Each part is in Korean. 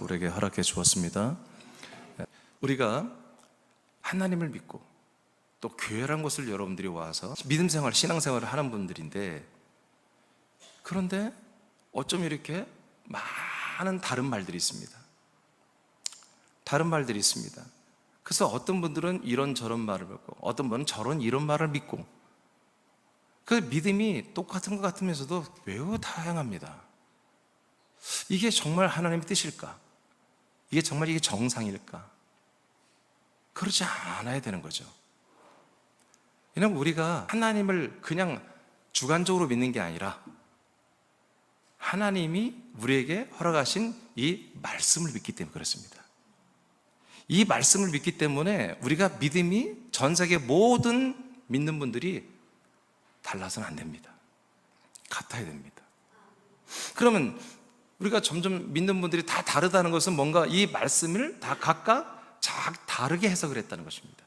우리에게 허락해 주었습니다. 우리가 하나님을 믿고 또 교회란 곳을 여러분들이 와서 믿음 생활, 신앙 생활을 하는 분들인데, 그런데 어쩜 이렇게 많은 다른 말들이 있습니다. 다른 말들이 있습니다. 그래서 어떤 분들은 이런저런 말을 믿고, 어떤 분은 저런 이런 말을 믿고, 그 믿음이 똑같은 것 같으면서도 매우 다양합니다. 이게 정말 하나님의 뜻일까? 이게 정말 이게 정상일까? 그렇지 않아야 되는 거죠. 왜냐하면 우리가 하나님을 그냥 주관적으로 믿는 게 아니라 하나님이 우리에게 허락하신 이 말씀을 믿기 때문에 그렇습니다. 이 말씀을 믿기 때문에 우리가 믿음이 전 세계 모든 믿는 분들이 달라서는 안 됩니다. 같아야 됩니다. 그러면 우리가 점점 믿는 분들이 다 다르다는 것은 뭔가 이 말씀을 다 각각 다르게 해석을 했다는 것입니다.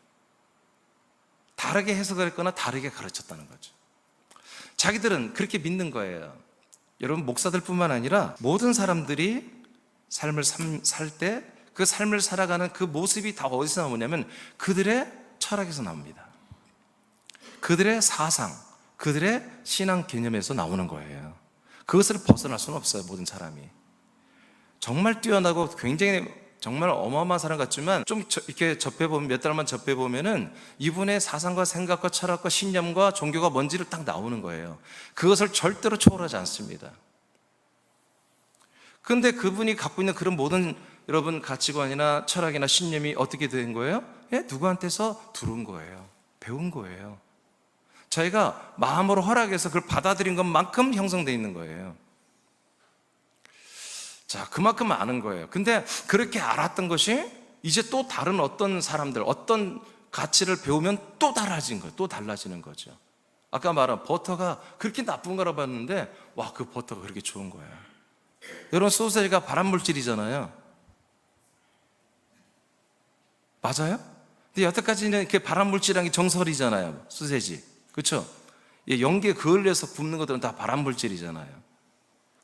다르게 해석을 했거나 다르게 가르쳤다는 거죠. 자기들은 그렇게 믿는 거예요. 여러분, 목사들뿐만 아니라 모든 사람들이 삶을 살 때 그 삶을 살아가는 그 모습이 다 어디서 나오냐면 그들의 철학에서 나옵니다. 그들의 사상, 그들의 신앙 개념에서 나오는 거예요. 그것을 벗어날 수는 없어요. 모든 사람이 정말 뛰어나고 굉장히 정말 어마어마한 사람 같지만 좀 이렇게 접해보면, 몇 달만 접해보면은 이분의 사상과 생각과 철학과 신념과 종교가 뭔지를 딱 나오는 거예요. 그것을 절대로 초월하지 않습니다. 그런데 그분이 갖고 있는 그런 모든 여러분 가치관이나 철학이나 신념이 어떻게 된 거예요? 누구한테서 들은 거예요. 배운 거예요. 자기가 마음으로 허락해서 그걸 받아들인 것만큼 형성되어 있는 거예요. 자, 그만큼 아는 거예요. 근데 그렇게 알았던 것이 이제 또 다른 어떤 사람들, 어떤 가치를 배우면 또 달라진 거예요. 또 달라지는 거죠. 아까 말한 버터가 그렇게 나쁜 거라 봤는데, 와, 그 버터가 그렇게 좋은 거예요. 여러분, 소세지가 발암물질이잖아요. 맞아요? 근데 여태까지는 이렇게 발암물질이라는 게 정설이잖아요. 소세지. 그렇죠? 연기에 그을려서 굽는 것들은 다 발암물질이잖아요.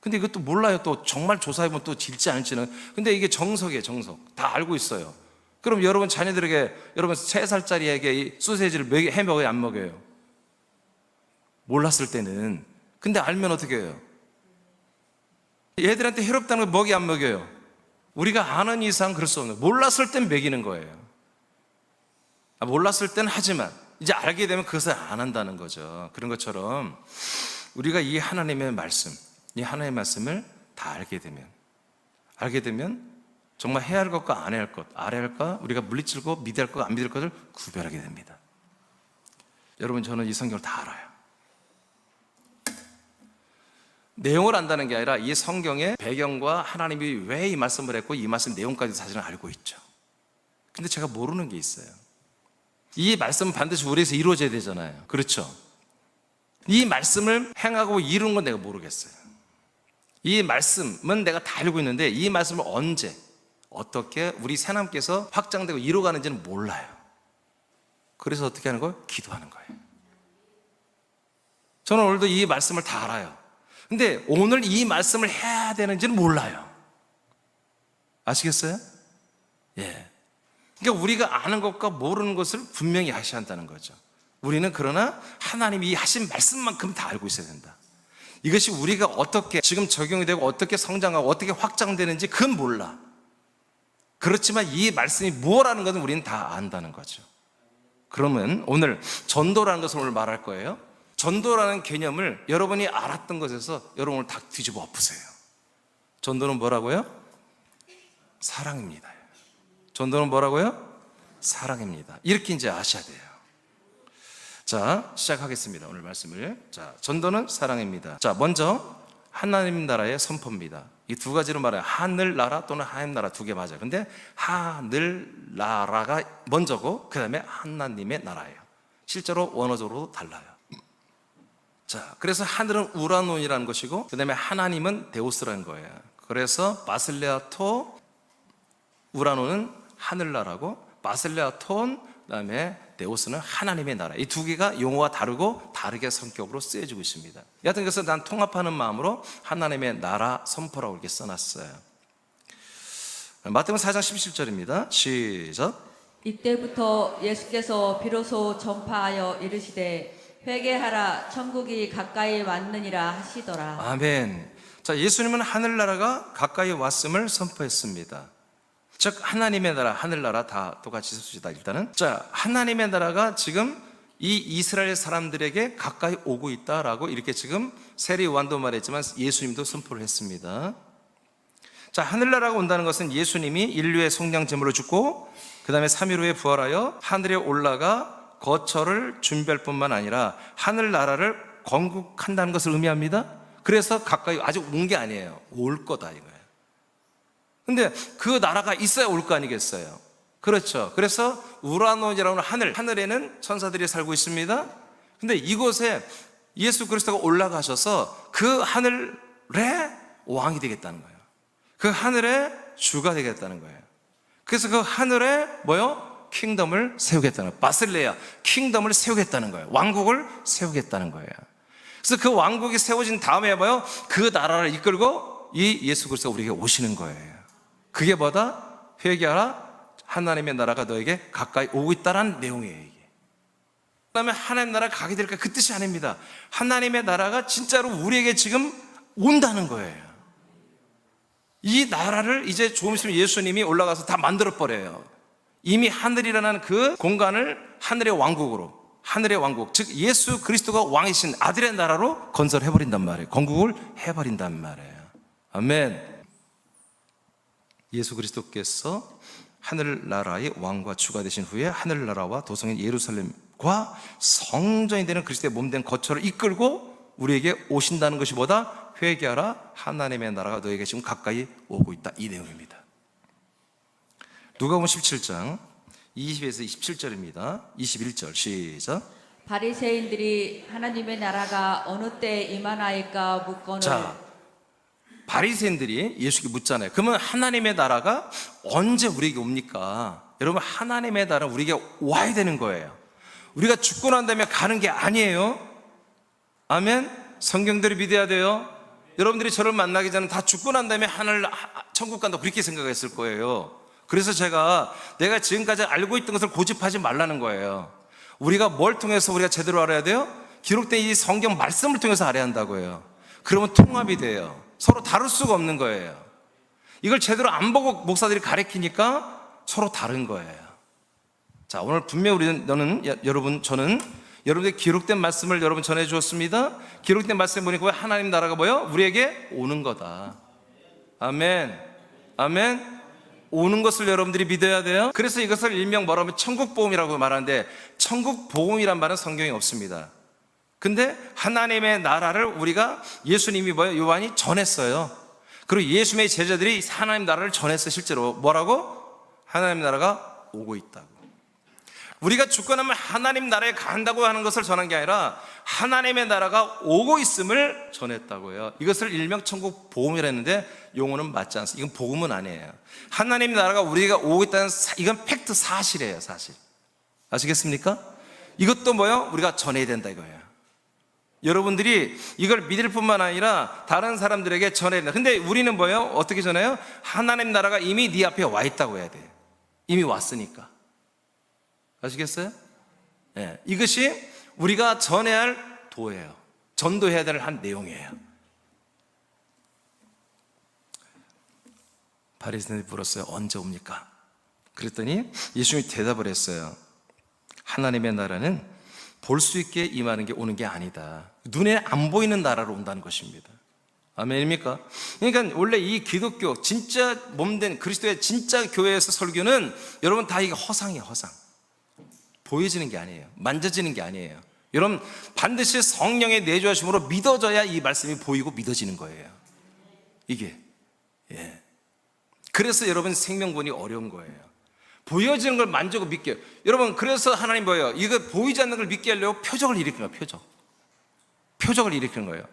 근데 이것도 몰라요. 또 정말 조사해보면 또 질지 않을지는. 근데 이게 정석이에요. 정석. 다 알고 있어요. 그럼 여러분 자녀들에게, 여러분 3살짜리에게 이 소세지를 해 먹어요? 안 먹어요? 몰랐을 때는. 근데 알면 어떻게 해요? 얘들한테 해롭다는 걸 먹이 안 먹여요? 우리가 아는 이상 그럴 수 없는 거예요. 몰랐을 땐 먹이는 거예요. 몰랐을 때는 하지만 이제 알게 되면 그것을 안 한다는 거죠. 그런 것처럼 우리가 이 하나님의 말씀, 이 하나님의 말씀을 다 알게 되면 정말 해야 할 것과 안 해야 할 것, 알아야 할 것, 우리가 물리치고 믿어야 할 것, 안 믿을 것을 구별하게 됩니다. 여러분, 저는 이 성경을 다 알아요. 내용을 안다는 게 아니라 이 성경의 배경과 하나님이 왜 이 말씀을 했고 이 말씀 내용까지 사실은 알고 있죠. 근데 제가 모르는 게 있어요. 이 말씀은 반드시 우리에서 이루어져야 되잖아요. 그렇죠? 이 말씀을 행하고 이루는 건 내가 모르겠어요. 이 말씀은 내가 다 알고 있는데 이 말씀을 언제, 어떻게 우리 새남께서 확장되고 이루어가는지는 몰라요. 그래서 어떻게 하는 거예요? 기도하는 거예요. 저는 오늘도 이 말씀을 다 알아요. 근데 오늘 이 말씀을 해야 되는지는 몰라요. 아시겠어요? 예. 그러니까 우리가 아는 것과 모르는 것을 분명히 하셔야 한다는 거죠. 우리는 그러나 하나님이 하신 말씀만큼 다 알고 있어야 된다. 이것이 우리가 어떻게 지금 적용이 되고 어떻게 성장하고 어떻게 확장되는지 그건 몰라. 그렇지만 이 말씀이 무엇라는 것은 우리는 다 안다는 거죠. 그러면 오늘 전도라는 것을 오늘 말할 거예요. 전도라는 개념을 여러분이 알았던 것에서 여러분을 다 뒤집어 엎으세요. 전도는 뭐라고요? 사랑입니다. 전도는 뭐라고요? 사랑입니다. 이렇게 이제 아셔야 돼요. 자, 시작하겠습니다. 오늘 말씀을. 자, 전도는 사랑입니다. 자, 먼저 하나님 나라의 선포입니다. 이 두 가지로 말해요. 하늘나라 또는 하나님 나라 두 개 맞아요. 근데 하늘나라가 먼저고 그 다음에 하나님의 나라예요. 실제로 원어적으로도 달라요. 자, 그래서 하늘은 우라논이라는 것이고 그 다음에 하나님은 데우스라는 거예요. 그래서 바실레아토 우라논은 하늘나라고 바실레아톤 그다음에 데우스는 하나님의 나라. 이 두 개가 용어가 다르고 다르게 성격으로 쓰여지고 있습니다. 여하튼 그래서 난 통합하는 마음으로 하나님의 나라 선포라고 이렇게 써놨어요. 마태복음 4장 17절입니다. 시작. 이때부터 예수께서 비로소 전파하여 이르시되 회개하라 천국이 가까이 왔느니라 하시더라. 아멘. 자, 예수님은 하늘나라가 가까이 왔음을 선포했습니다. 즉 하나님의 나라, 하늘나라 다 똑같이 씁시다. 일단은 자, 하나님의 나라가 지금 이 이스라엘 사람들에게 가까이 오고 있다라고 이렇게 지금 세례 요한도 말했지만 예수님도 선포를 했습니다. 자, 하늘나라가 온다는 것은 예수님이 인류의 속량 제물을 죽고 그 다음에 3일 후에 부활하여 하늘에 올라가 거처를 준비할 뿐만 아니라 하늘나라를 건국한다는 것을 의미합니다. 그래서 가까이 아직 온 게 아니에요. 올 거다 이거예요. 근데 그 나라가 있어야 올 거 아니겠어요? 그렇죠. 그래서 우라노니라는 하늘에는 천사들이 살고 있습니다. 근데 이곳에 예수 그리스도가 올라가셔서 그 하늘의 왕이 되겠다는 거예요. 그 하늘의 주가 되겠다는 거예요. 그래서 그 하늘에 킹덤을 세우겠다는 거예요. 바실레아, 킹덤을 세우겠다는 거예요. 왕국을 세우겠다는 거예요. 그래서 그 왕국이 세워진 다음에 그 나라를 이끌고 이 예수 그리스도가 우리에게 오시는 거예요. 그게 뭐다? 회개하라, 하나님의 나라가 너에게 가까이 오고 있다는 내용이에요. 이게. 그 다음에 하나님의 나라가 가게 될까? 그 뜻이 아닙니다. 하나님의 나라가 진짜로 우리에게 지금 온다는 거예요. 이 나라를 이제 조금 있으면 예수님이 올라가서 다 만들어버려요. 이미 하늘이라는 그 공간을 하늘의 왕국으로, 하늘의 왕국, 즉 예수 그리스도가 왕이신 아들의 나라로 건설해버린단 말이에요. 건국을 해버린단 말이에요. 아멘. 예수 그리스도께서 하늘나라의 왕과 주가 되신 후에 하늘나라와 도성인 예루살렘과 성전이 되는 그리스도의 몸된 거처를 이끌고 우리에게 오신다는 것이 뭐다? 회개하라, 하나님의 나라가 너에게 지금 가까이 오고 있다, 이 내용입니다. 누가복음 17장 20에서 27절입니다. 21절 시작. 바리새인들이 하나님의 나라가 어느 때 임하나이까 묻거늘. 자, 바리새인들이 예수께 묻잖아요. 그러면 하나님의 나라가 언제 우리에게 옵니까? 여러분, 하나님의 나라는 우리에게 와야 되는 거예요. 우리가 죽고 난 다음에 가는 게 아니에요. 아멘. 성경대로 믿어야 돼요. 여러분들이 저를 만나기 전에 다 죽고 난 다음에 천국 간다 그렇게 생각했을 거예요. 그래서 내가 지금까지 알고 있던 것을 고집하지 말라는 거예요. 우리가 뭘 통해서 우리가 제대로 알아야 돼요? 기록된 이 성경 말씀을 통해서 알아야 한다고 해요. 그러면 통합이 돼요. 서로 다를 수가 없는 거예요. 이걸 제대로 안 보고 목사들이 가르치니까 서로 다른 거예요. 자, 오늘 분명히 저는 여러분의 기록된 말씀을 여러분 전해 주었습니다. 기록된 말씀 보니까 하나님 나라가 우리에게 오는 거다. 아멘. 아멘. 오는 것을 여러분들이 믿어야 돼요. 그래서 이것을 일명 뭐라고 하면 천국복음이라고 말하는데, 천국복음이란 말은 성경에 없습니다. 근데 하나님의 나라를 우리가 예수님이 요한이 전했어요. 그리고 예수님의 제자들이 하나님 나라를 전했어요. 실제로 뭐라고? 하나님 나라가 오고 있다고. 우리가 죽고 나면 하나님 나라에 간다고 하는 것을 전한 게 아니라 하나님의 나라가 오고 있음을 전했다고요. 이것을 일명 천국 복음이라 했는데 용어는 맞지 않습니다. 이건 복음은 아니에요. 하나님 나라가 우리가 오고 있다는 이건 팩트, 사실이에요. 사실. 아시겠습니까? 이것도 우리가 전해야 된다 이거예요. 여러분들이 이걸 믿을 뿐만 아니라 다른 사람들에게 전해야 된다. 근데 우리는 어떻게 전해요? 하나님 나라가 이미 네 앞에 와 있다고 해야 돼. 이미 왔으니까. 아시겠어요? 네, 이것이 우리가 전해야 할 도예요. 전도해야 될 한 내용이에요. 바리새인들이 물었어요. 언제 옵니까? 그랬더니 예수님이 대답을 했어요. 하나님의 나라는 볼 수 있게 임하는 게 오는 게 아니다. 눈에 안 보이는 나라로 온다는 것입니다. 아멘입니까? 그러니까 원래 이 기독교 진짜 몸된 그리스도의 진짜 교회에서 설교는 여러분 다 이게 허상이에요. 허상. 보여지는 게 아니에요. 만져지는 게 아니에요. 여러분 반드시 성령의 내주하심으로 믿어져야 이 말씀이 보이고 믿어지는 거예요. 이게. 예. 그래서 여러분 생명권이 어려운 거예요. 보여지는 걸 만지고 믿게. 여러분 그래서 하나님 이거 보이지 않는 걸 믿게 하려고 표적을 일으키는 거예요. 표적을 일으키는 거예요.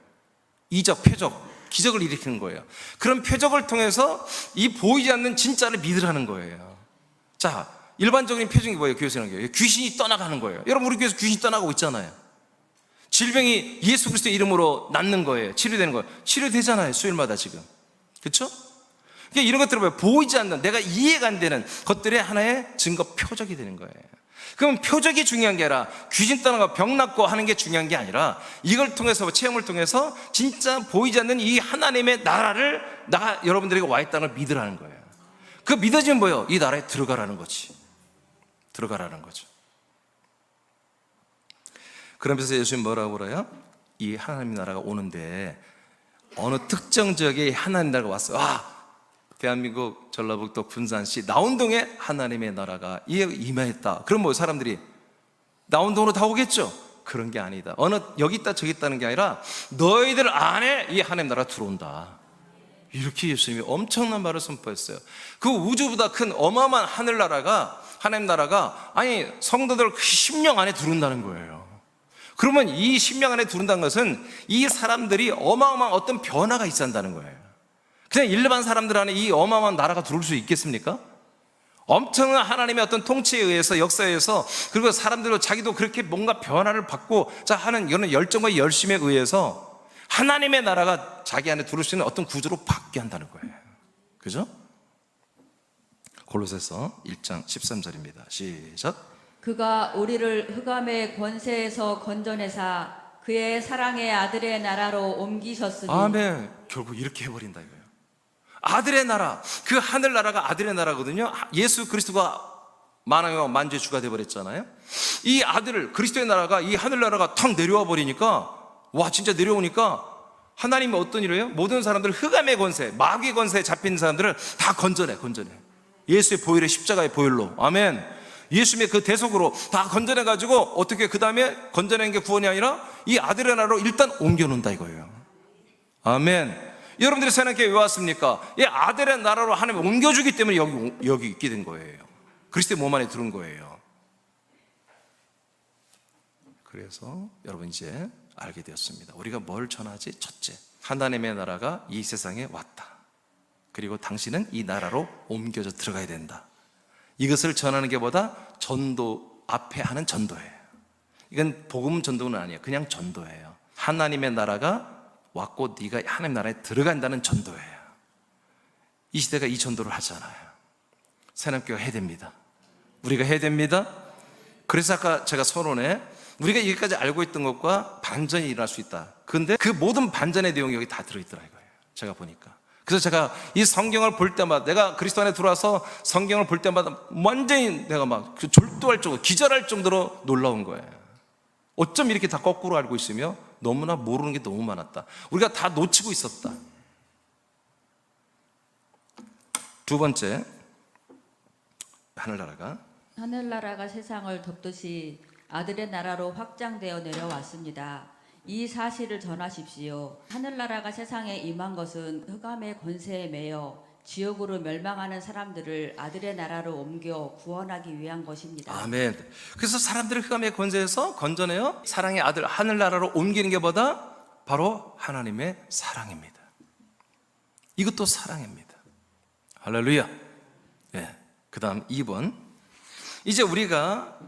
이적, 표적, 기적을 일으키는 거예요. 그런 표적을 통해서 이 보이지 않는 진짜를 믿으라는 거예요. 자, 일반적인 표적이 뭐예요? 교회에서 하는 게 귀신이 떠나가는 거예요. 여러분 우리 교회에서 귀신이 떠나가고 있잖아요. 질병이 예수 그리스도의 이름으로 낫는 거예요. 치료되는 거예요. 치료되잖아요. 수요일마다 지금. 그렇죠? 그러니까 이런 것들을 왜 보이지 않는, 내가 이해가 안 되는 것들의 하나의 증거 표적이 되는 거예요. 그럼 표적이 중요한 게 아니라 귀신 떠나고 병 낫고 하는 게 중요한 게 아니라 이걸 통해서, 체험을 통해서 진짜 보이지 않는 이 하나님의 나라를 여러분들에게 와 있다는 걸 믿으라는 거예요. 그 믿어지면 뭐예요? 이 나라에 들어가라는 거지. 들어가라는 거죠. 그러면서 예수님 뭐라고 그래요? 이 하나님 나라가 오는데 어느 특정 지역에 하나님 나라가 왔어요. 대한민국 전라북도 군산시 나운동에 하나님의 나라가 임하였다. 그럼 뭐 사람들이 나운동으로 다 오겠죠? 그런 게 아니다. 여기 있다 저기 있다는 게 아니라 너희들 안에 이 하나님 나라가 들어온다. 이렇게 예수님이 엄청난 말을 선포했어요. 그 우주보다 큰 어마어마한 하늘나라가, 하나님 나라가, 아니 성도들 10명 안에 들어온다는 거예요. 그러면 이 10명 안에 들어온다는 것은 이 사람들이 어마어마한 어떤 변화가 있어야 한다는 거예요. 그냥 일반 사람들 안에 이 어마어마한 나라가 들어올 수 있겠습니까? 엄청난 하나님의 어떤 통치에 의해서, 역사에 의해서, 그리고 사람들도 자기도 그렇게 뭔가 변화를 받고 하는 이런 열정과 열심에 의해서 하나님의 나라가 자기 안에 들어올 수 있는 어떤 구조로 바뀌게 한다는 거예요. 그죠? 골로새서 1장 13절입니다. 시작. 그가 우리를 흑암의 권세에서 건져내사 그의 사랑의 아들의 나라로 옮기셨으니. 아멘. 결국 이렇게 해버린다 이거예요. 아들의 나라, 그 하늘나라가 아들의 나라거든요. 예수 그리스도가 만왕의 만주의 주가 되어버렸잖아요. 이 아들을, 그리스도의 나라가, 이 하늘나라가 탁 내려와 버리니까, 와 진짜 내려오니까 하나님이 어떤 일을 해요? 모든 사람들, 흑암의 권세, 마귀의 권세에 잡힌 사람들을 다 건져내. 예수의 보혈의 십자가의 보혈로. 아멘. 예수님의 그 대속으로 다 건져내가지고 어떻게 그 다음에 건져낸 게 구원이 아니라 이 아들의 나라로 일단 옮겨놓는다 이거예요. 아멘. 여러분들이 새하나님께 왜 왔습니까? 이 아들의 나라로 하나님 옮겨주기 때문에 여기 있게 된 거예요. 그리스도의 몸 안에 들은 거예요. 그래서 여러분 이제 알게 되었습니다. 우리가 뭘 전하지? 첫째, 하나님의 나라가 이 세상에 왔다. 그리고 당신은 이 나라로 옮겨져 들어가야 된다. 이것을 전하는 게 보다 전도 앞에 하는 전도예요. 이건 복음 전도는 아니에요. 그냥 전도예요. 하나님의 나라가 왔고 네가 하나님 나라에 들어간다는 전도예요. 이 시대가 이 전도를 하잖아요. 새남교회가 해야 됩니다. 우리가 해야 됩니다. 그래서 아까 제가 서론에 우리가 여기까지 알고 있던 것과 반전이 일어날 수 있다. 그런데 그 모든 반전의 내용이 여기 다 들어있더라 이거예요. 제가 보니까. 그래서 제가 이 성경을 볼 때마다, 내가 그리스도 안에 들어와서 성경을 볼 때마다 완전히 내가 막 졸도할 정도로, 기절할 정도로 놀라운 거예요. 어쩜 이렇게 다 거꾸로 알고 있으며 너무나 모르는 게 너무 많았다. 우리가 다 놓치고 있었다. 두 번째, 하늘나라가 세상을 덮듯이 아들의 나라로 확장되어 내려왔습니다. 이 사실을 전하십시오. 하늘나라가 세상에 임한 것은 흑암의 권세에 매여 지옥으로 멸망하는 사람들을 아들의 나라로 옮겨 구원하기 위한 것입니다. 아멘. 그래서 사람들을 흑암의 권세에서 건져내어 사랑의 아들 하늘나라로 옮기는 게 보다 바로 하나님의 사랑입니다. 이것도 사랑입니다. 할렐루야. 네. 그 다음 2번, 이제 우리가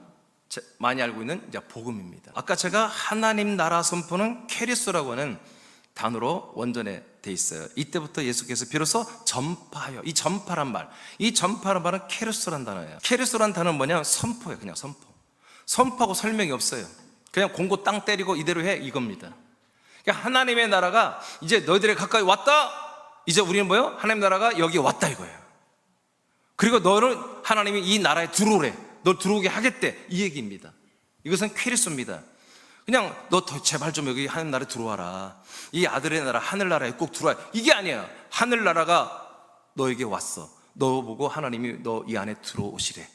많이 알고 있는 이제 복음입니다. 아까 제가 하나님 나라 선포는 케리스라고 하는 단어로 원전에 돼 있어요. 이때부터 예수께서 비로소 전파하여, 이 전파란 말, 이 전파란 말은 케리스란 단어예요. 케리스란 단어는 뭐냐? 선포예요. 그냥 선포하고 설명이 없어요. 그냥 공고 땅 때리고 이대로 해, 이겁니다. 그러니까 하나님의 나라가 이제 너희들에 가까이 왔다. 이제 우리는 뭐예요? 하나님 나라가 여기 왔다 이거예요. 그리고 너를 하나님이 이 나라에 들어오래, 널 들어오게 하겠대, 이 얘기입니다. 이것은 퀘리스입니다. 그냥 너 제발 좀 여기 하나님 나라에 들어와라, 이 아들의 나라 하늘나라에 꼭 들어와, 이게 아니야. 하늘나라가 너에게 왔어. 너 보고 하나님이 너 이 안에 들어오시래,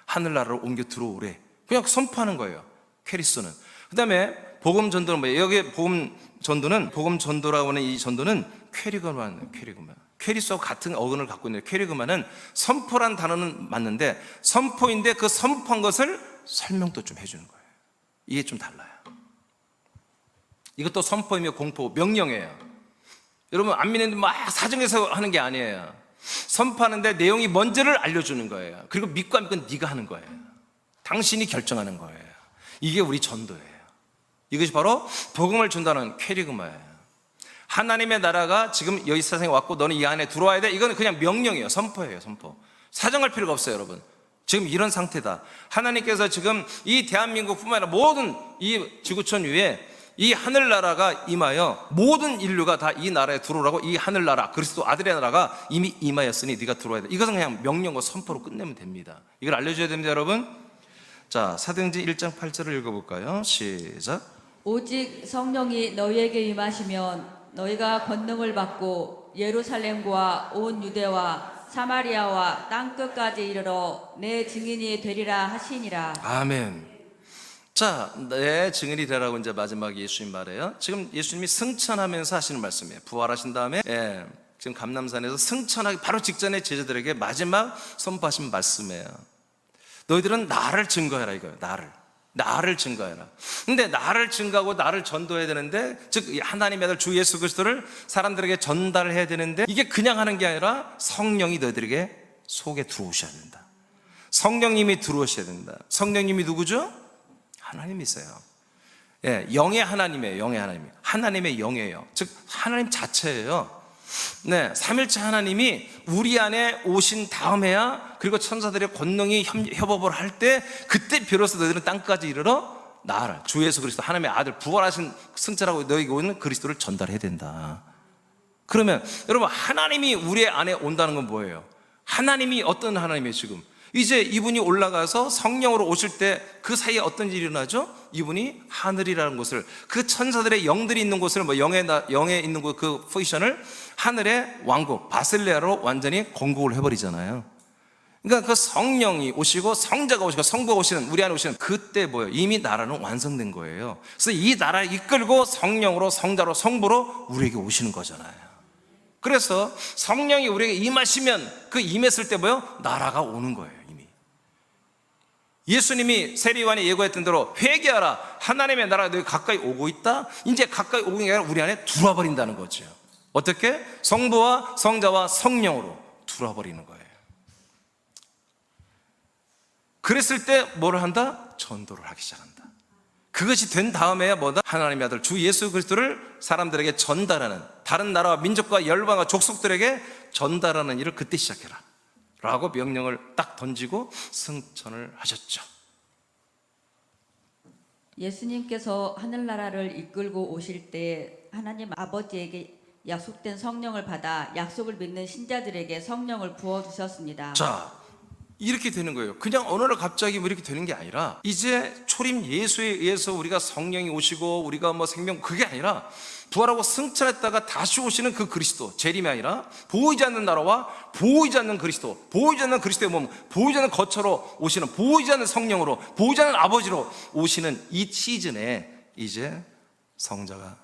하늘나라로 옮겨 들어오래, 그냥 선포하는 거예요. 퀘리스는. 그 다음에 복음 전도는 뭐예요? 여기 복음 전도라고 하는 이 전도는 퀘리그만. 퀘리스와 같은 어근을 갖고 있는 퀘리그만은 선포란 단어는 맞는데, 선포인데 그 선포한 것을 설명도 좀 해주는 거예요. 이게 좀 달라요. 이것도 선포이며 공포, 명령이에요. 여러분 안 믿는데 막 사정해서 하는 게 아니에요. 선포하는데 내용이 뭔지를 알려주는 거예요. 그리고 믿고 안 믿고 네가 하는 거예요. 당신이 결정하는 거예요. 이게 우리 전도예요. 이것이 바로 복음을 준다는 퀘리그마예요. 하나님의 나라가 지금 여기 세상에 왔고 너는 이 안에 들어와야 돼. 이거는 그냥 명령이에요. 선포예요. 선포. 사정할 필요가 없어요, 여러분. 지금 이런 상태다. 하나님께서 지금 이 대한민국뿐만 아니라 모든 이 지구촌 위에 이 하늘나라가 임하여 모든 인류가 다 이 나라에 들어오라고, 이 하늘나라 그리스도 아들의 나라가 이미 임하였으니 네가 들어와야 돼. 이것은 그냥 명령과 선포로 끝내면 됩니다. 이걸 알려줘야 됩니다, 여러분. 자, 사도행전 1장 8절을 읽어볼까요? 시작. 오직 성령이 너희에게 임하시면 너희가 권능을 받고 예루살렘과 온 유대와 사마리아와 땅끝까지 이르러 내 증인이 되리라 하시니라. 아멘. 자, 내 증인이 되라고 이제 마지막에 예수님 말해요. 지금 예수님이 승천하면서 하시는 말씀이에요. 부활하신 다음에 지금 감람산에서 승천하기 바로 직전에 제자들에게 마지막 선포하신 말씀이에요. 너희들은 나를 증거해라 이거예요. 나를 증거해라. 근데 나를 증거하고 나를 전도해야 되는데, 즉 하나님의 아들 주 예수 그리스도를 사람들에게 전달을 해야 되는데, 이게 그냥 하는 게 아니라 성령이 너희들에게 속에 들어오셔야 된다. 성령님이 들어오셔야 된다. 성령님이 누구죠? 하나님이세요. 영의 하나님이에요. 영의 하나님. 하나님의 영이에요. 즉 하나님 자체예요. 네, 삼일체 하나님이 우리 안에 오신 다음에야, 그리고 천사들의 권능이 협업을 할 때, 그때 비로소 너희들은 땅까지 이르러 나를, 주 예수 그리스도 하나님의 아들 부활하신 승천하고 너희에게 오는 그리스도를 전달해야 된다. 그러면 여러분, 하나님이 우리 안에 온다는 건 뭐예요? 하나님이 어떤 하나님이에요? 지금 이제 이분이 올라가서 성령으로 오실 때 그 사이에 어떤 일이 일어나죠? 이분이 하늘이라는 곳을, 그 천사들의 영들이 있는 곳을, 영에 있는 곳 그 포지션을 하늘의 왕국 바실레아로 완전히 건국을 해버리잖아요. 그러니까 그 성령이 오시고 성자가 오시고 성부가 오시는, 우리 안에 오시는 그때 뭐예요? 이미 나라는 완성된 거예요. 그래서 이 나라를 이끌고 성령으로 성자로 성부로 우리에게 오시는 거잖아요. 그래서 성령이 우리에게 임하시면, 그 임했을 때 뭐예요? 나라가 오는 거예요. 이미 예수님이 세례요한이 예고했던 대로 회개하라, 하나님의 나라가 너희 가까이 오고 있다. 이제 가까이 오는 게 아니라 우리 안에 들어와 버린다는 거죠. 어떻게? 성부와 성자와 성령으로 들어와 버리는 거예요. 그랬을 때 뭐를 한다? 전도를 하기 시작한다. 그것이 된 다음에야 뭐다? 하나님의 아들 주 예수 그리스도를 사람들에게 전달하는, 다른 나라와 민족과 열방과 족속들에게 전달하는 일을 그때 시작해라 라고 명령을 딱 던지고 승천을 하셨죠. 예수님께서 하늘나라를 이끌고 오실 때 하나님 아버지에게 약속된 성령을 받아 약속을 믿는 신자들에게 성령을 부어주셨습니다. 자, 이렇게 되는 거예요. 그냥 어느 날 갑자기 뭐 이렇게 되는 게 아니라, 이제 초림 예수에 의해서 우리가 성령이 오시고 우리가 뭐 생명, 그게 아니라 부활하고 승천했다가 다시 오시는 그 그리스도, 재림이 아니라 보이지 않는 나라와 보이지 않는 그리스도, 보이지 않는 그리스도의 몸, 보이지 않는 거처로 오시는, 보이지 않는 성령으로, 보이지 않는 아버지로 오시는 이 시즌에 이제 성자가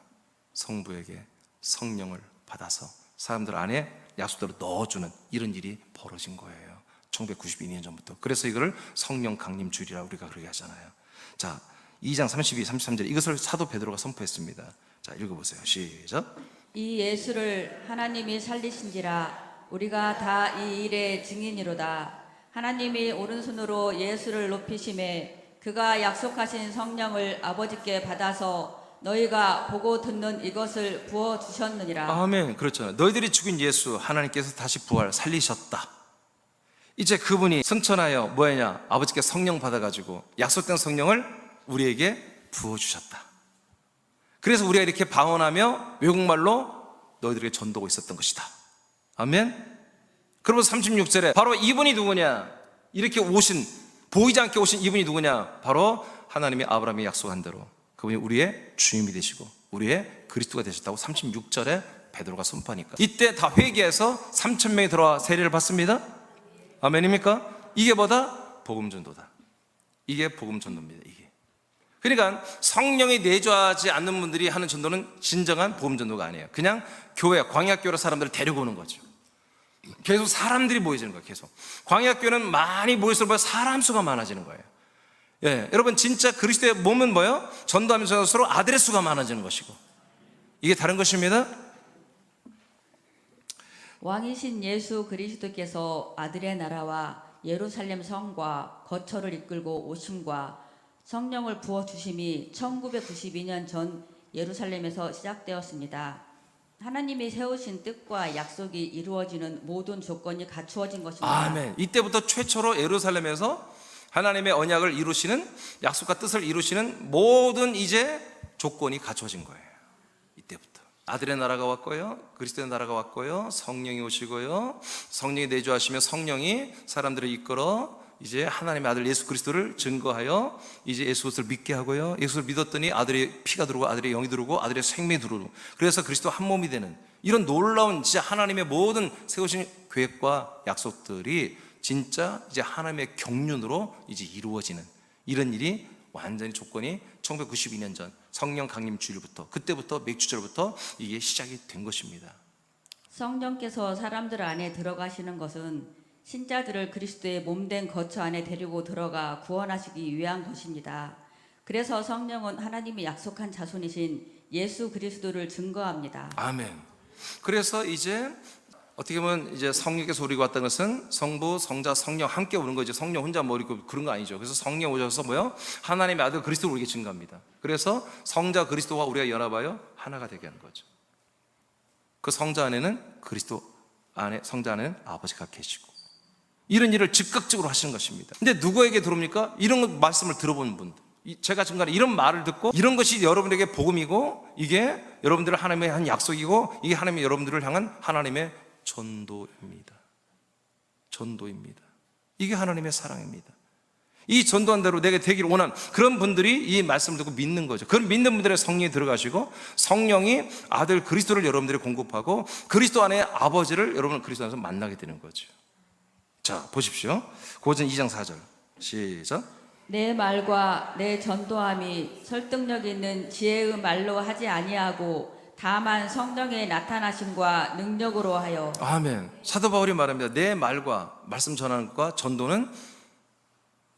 성부에게 성령을 받아서 사람들 안에 약속대로 넣어주는 이런 일이 벌어진 거예요. 1992년 전부터. 그래서 이거를 성령 강림 주일이라고 우리가 그렇게 하잖아요. 자, 2장 32, 33절 이것을 사도 베드로가 선포했습니다. 자, 읽어보세요. 시작. 이 예수를 하나님이 살리신지라 우리가 다 이 일의 증인이로다. 하나님이 오른손으로 예수를 높이심에 그가 약속하신 성령을 아버지께 받아서 너희가 보고 듣는 이것을 부어주셨느니라. 아멘. 그렇잖아요. 너희들이 죽인 예수 하나님께서 다시 부활 살리셨다. 이제 그분이 승천하여 뭐였냐? 아버지께 성령 받아가지고 약속된 성령을 우리에게 부어주셨다. 그래서 우리가 이렇게 방언하며 외국말로 너희들에게 전도하고 있었던 것이다. 아멘. 그러면서 36절에 바로 이분이 누구냐? 이렇게 오신, 보이지 않게 오신 이분이 누구냐? 바로 하나님이 아브라함이 약속한 대로 그분이 우리의 주님이 되시고 우리의 그리스도가 되셨다고 36절에 베드로가 선포하니까, 이때 다 회개해서 3,000명이 들어와 세례를 받습니다. 아멘입니까? 이게 뭐다? 복음전도다. 이게 복음전도입니다. 이게. 그러니까 성령이 내주하지 않는 분들이 하는 전도는 진정한 복음전도가 아니에요. 그냥 교회, 광야교회로 사람들을 데리고 오는 거죠. 계속 사람들이 모여지는 거예요. 계속 광야교회는 많이 모일수록 사람 수가 많아지는 거예요. 예, 여러분 진짜 그리스도의 몸은 뭐예요? 전도하면서 서로 아들의 수가 많아지는 것이고, 이게 다른 것입니다. 왕이신 예수 그리스도께서 아들의 나라와 예루살렘 성과 거처를 이끌고 오심과 성령을 부어주심이 1992년 전 예루살렘에서 시작되었습니다. 하나님이 세우신 뜻과 약속이 이루어지는 모든 조건이 갖추어진 것입니다. 아멘. 이때부터 최초로 예루살렘에서 하나님의 언약을 이루시는, 약속과 뜻을 이루시는 모든 이제 조건이 갖춰진 거예요. 이때부터 아들의 나라가 왔고요, 그리스도의 나라가 왔고요, 성령이 오시고요, 성령이 내주하시며 성령이 사람들을 이끌어 이제 하나님의 아들 예수 그리스도를 증거하여 이제 예수 그리스도를 믿게 하고요, 예수를 믿었더니 아들의 피가 들어오고 아들의 영이 들어오고 아들의 생명이 들어오고, 그래서 그리스도 한 몸이 되는 이런 놀라운 진짜 하나님의 모든 세우신 계획과 약속들이 진짜 이제 하나님의 경륜으로 이제 이루어지는 이런 일이 완전히 조건이 1992년 전 성령 강림 주일부터, 그때부터 맥주절부터 이게 시작이 된 것입니다. 성령께서 사람들 안에 들어가시는 것은 신자들을 그리스도의 몸된 거처 안에 데리고 들어가 구원하시기 위한 것입니다. 그래서 성령은 하나님이 약속한 자손이신 예수 그리스도를 증거합니다. 아멘. 그래서 이제 어떻게 보면 이제 성령께서 우리가 왔다는 것은 성부, 성자, 성령 함께 오는 거죠. 성령 혼자 뭐 그런 거 아니죠. 그래서 성령 오셔서 뭐요? 하나님의 아들 그리스도를 우리에게 증거합니다. 그래서 성자 그리스도와 우리가 연합하여 하나가 되게 하는 거죠. 그 성자 안에는 그리스도 안에, 성자 안에는 아버지가 계시고, 이런 일을 즉각적으로 하시는 것입니다. 근데 누구에게 들어옵니까? 이런 말씀을 들어본 분들, 제가 중간에 이런 말을 듣고 이런 것이 여러분에게 복음이고 이게 여러분들을 하나님의 한 약속이고 이게 하나님이 여러분들을 향한 하나님의 전도입니다. 전도입니다. 이게 하나님의 사랑입니다. 이 전도한 대로 내게 되기를 원한 그런 분들이 이 말씀을 듣고 믿는 거죠. 그런 믿는 분들의 성령이 들어가시고 성령이 아들 그리스도를 여러분들이 공급하고 그리스도 안에 아버지를 여러분은 그리스도 안에서 만나게 되는 거죠. 자, 보십시오. 고전 2장 4절 시작. 내 말과 내 전도함이 설득력 있는 지혜의 말로 하지 아니하고 다만 성령의 나타나심과 능력으로 하여. 아멘. 사도 바울이 말합니다. 내 말과 말씀 전하는 것과 전도는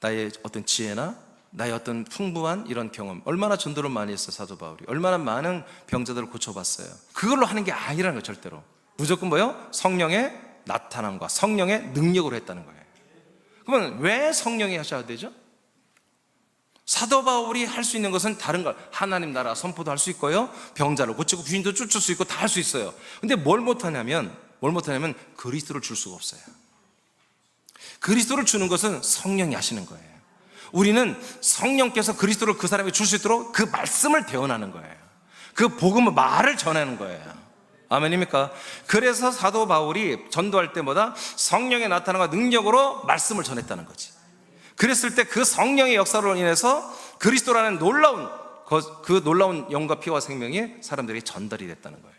나의 어떤 지혜나 나의 어떤 풍부한 이런 경험, 얼마나 전도를 많이 했어요 사도 바울이. 얼마나 많은 병자들을 고쳐봤어요. 그걸로 하는 게 아니라는 거예요. 절대로. 무조건 뭐요? 성령의 나타남과 성령의 능력으로 했다는 거예요. 그러면 왜 성령이 하셔야 되죠? 사도 바울이 할 수 있는 것은 다른 걸, 하나님 나라 선포도 할 수 있고요, 병자를 고치고 귀신도 쫓을 수 있고 다 할 수 있어요. 근데 뭘 못하냐면 그리스도를 줄 수가 없어요. 그리스도를 주는 것은 성령이 하시는 거예요. 우리는 성령께서 그리스도를 그 사람에게 줄 수 있도록 그 말씀을 대언하는 거예요. 그 복음의 말을 전하는 거예요. 아멘입니까? 그래서 사도 바울이 전도할 때마다 성령의 나타남과 능력으로 말씀을 전했다는 거지. 그랬을 때 그 성령의 역사로 인해서 그리스도라는 놀라운 그 놀라운 영과 피와 생명이 사람들에게 전달이 됐다는 거예요.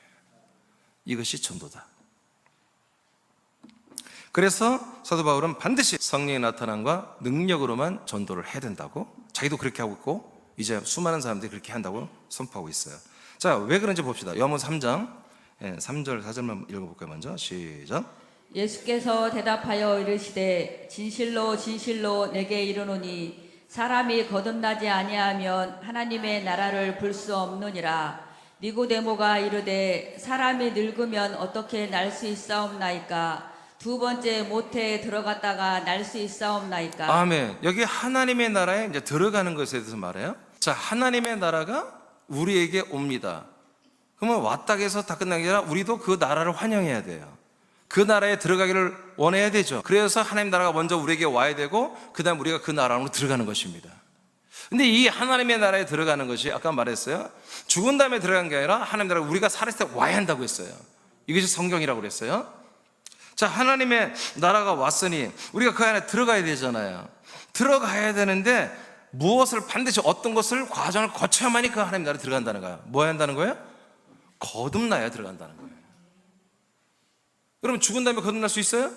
이것이 전도다. 그래서 사도 바울은 반드시 성령의 나타남과 능력으로만 전도를 해야 된다고, 자기도 그렇게 하고 있고 이제 수많은 사람들이 그렇게 한다고 선포하고 있어요. 자, 왜 그런지 봅시다. 요한복음 3장 3절 4절만 읽어볼까요? 먼저 시작. 예수께서 대답하여 이르시되 진실로 진실로 내게 이르노니 사람이 거듭나지 아니하면 하나님의 나라를 볼 수 없느니라. 니고데모가 이르되 사람이 늙으면 어떻게 날 수 있사옵나이까? 두 번째 모태에 들어갔다가 날 수 있사옵나이까? 아멘. 여기 하나님의 나라에 이제 들어가는 것에 대해서 말해요. 자, 하나님의 나라가 우리에게 옵니다. 그러면 왔다 해서 다 끝난 게 아니라 우리도 그 나라를 환영해야 돼요. 그 나라에 들어가기를 원해야 되죠. 그래서 하나님 나라가 먼저 우리에게 와야 되고 그 다음 우리가 그 나라로 들어가는 것입니다. 근데 이 하나님의 나라에 들어가는 것이 아까 말했어요. 죽은 다음에 들어간 게 아니라 하나님 나라에 우리가 살았을 때 와야 한다고 했어요. 이것이 성경이라고 그랬어요. 자, 하나님의 나라가 왔으니 우리가 그 안에 들어가야 되잖아요. 들어가야 되는데 무엇을 반드시 어떤 것을 과정을 거쳐야만이 그 하나님 나라에 들어간다는 거예요. 뭐 해야 한다는 거예요? 거듭나야 들어간다는 거예요. 여러분, 죽은 다음에 거듭날 수 있어요?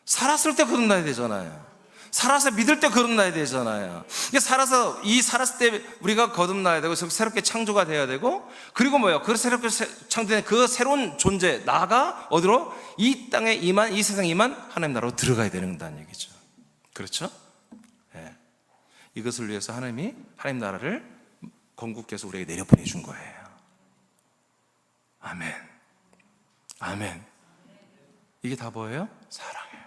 살았을 때 거듭나야 되잖아요. 살아서 믿을 때 거듭나야 되잖아요. 살았을 때 우리가 거듭나야 되고 새롭게 창조가 돼야 되고, 그리고 뭐예요? 그 새롭게 창조된 그 새로운 존재 나가 어디로? 이 땅에 임한, 이 세상에 임한 하나님 나라로 들어가야 된다는 얘기죠. 그렇죠? 네. 이것을 위해서 하나님이 하나님 나라를 건국해서 우리에게 내려보내 준 거예요. 아멘. 아멘. 이게 다 뭐예요? 사랑이에요.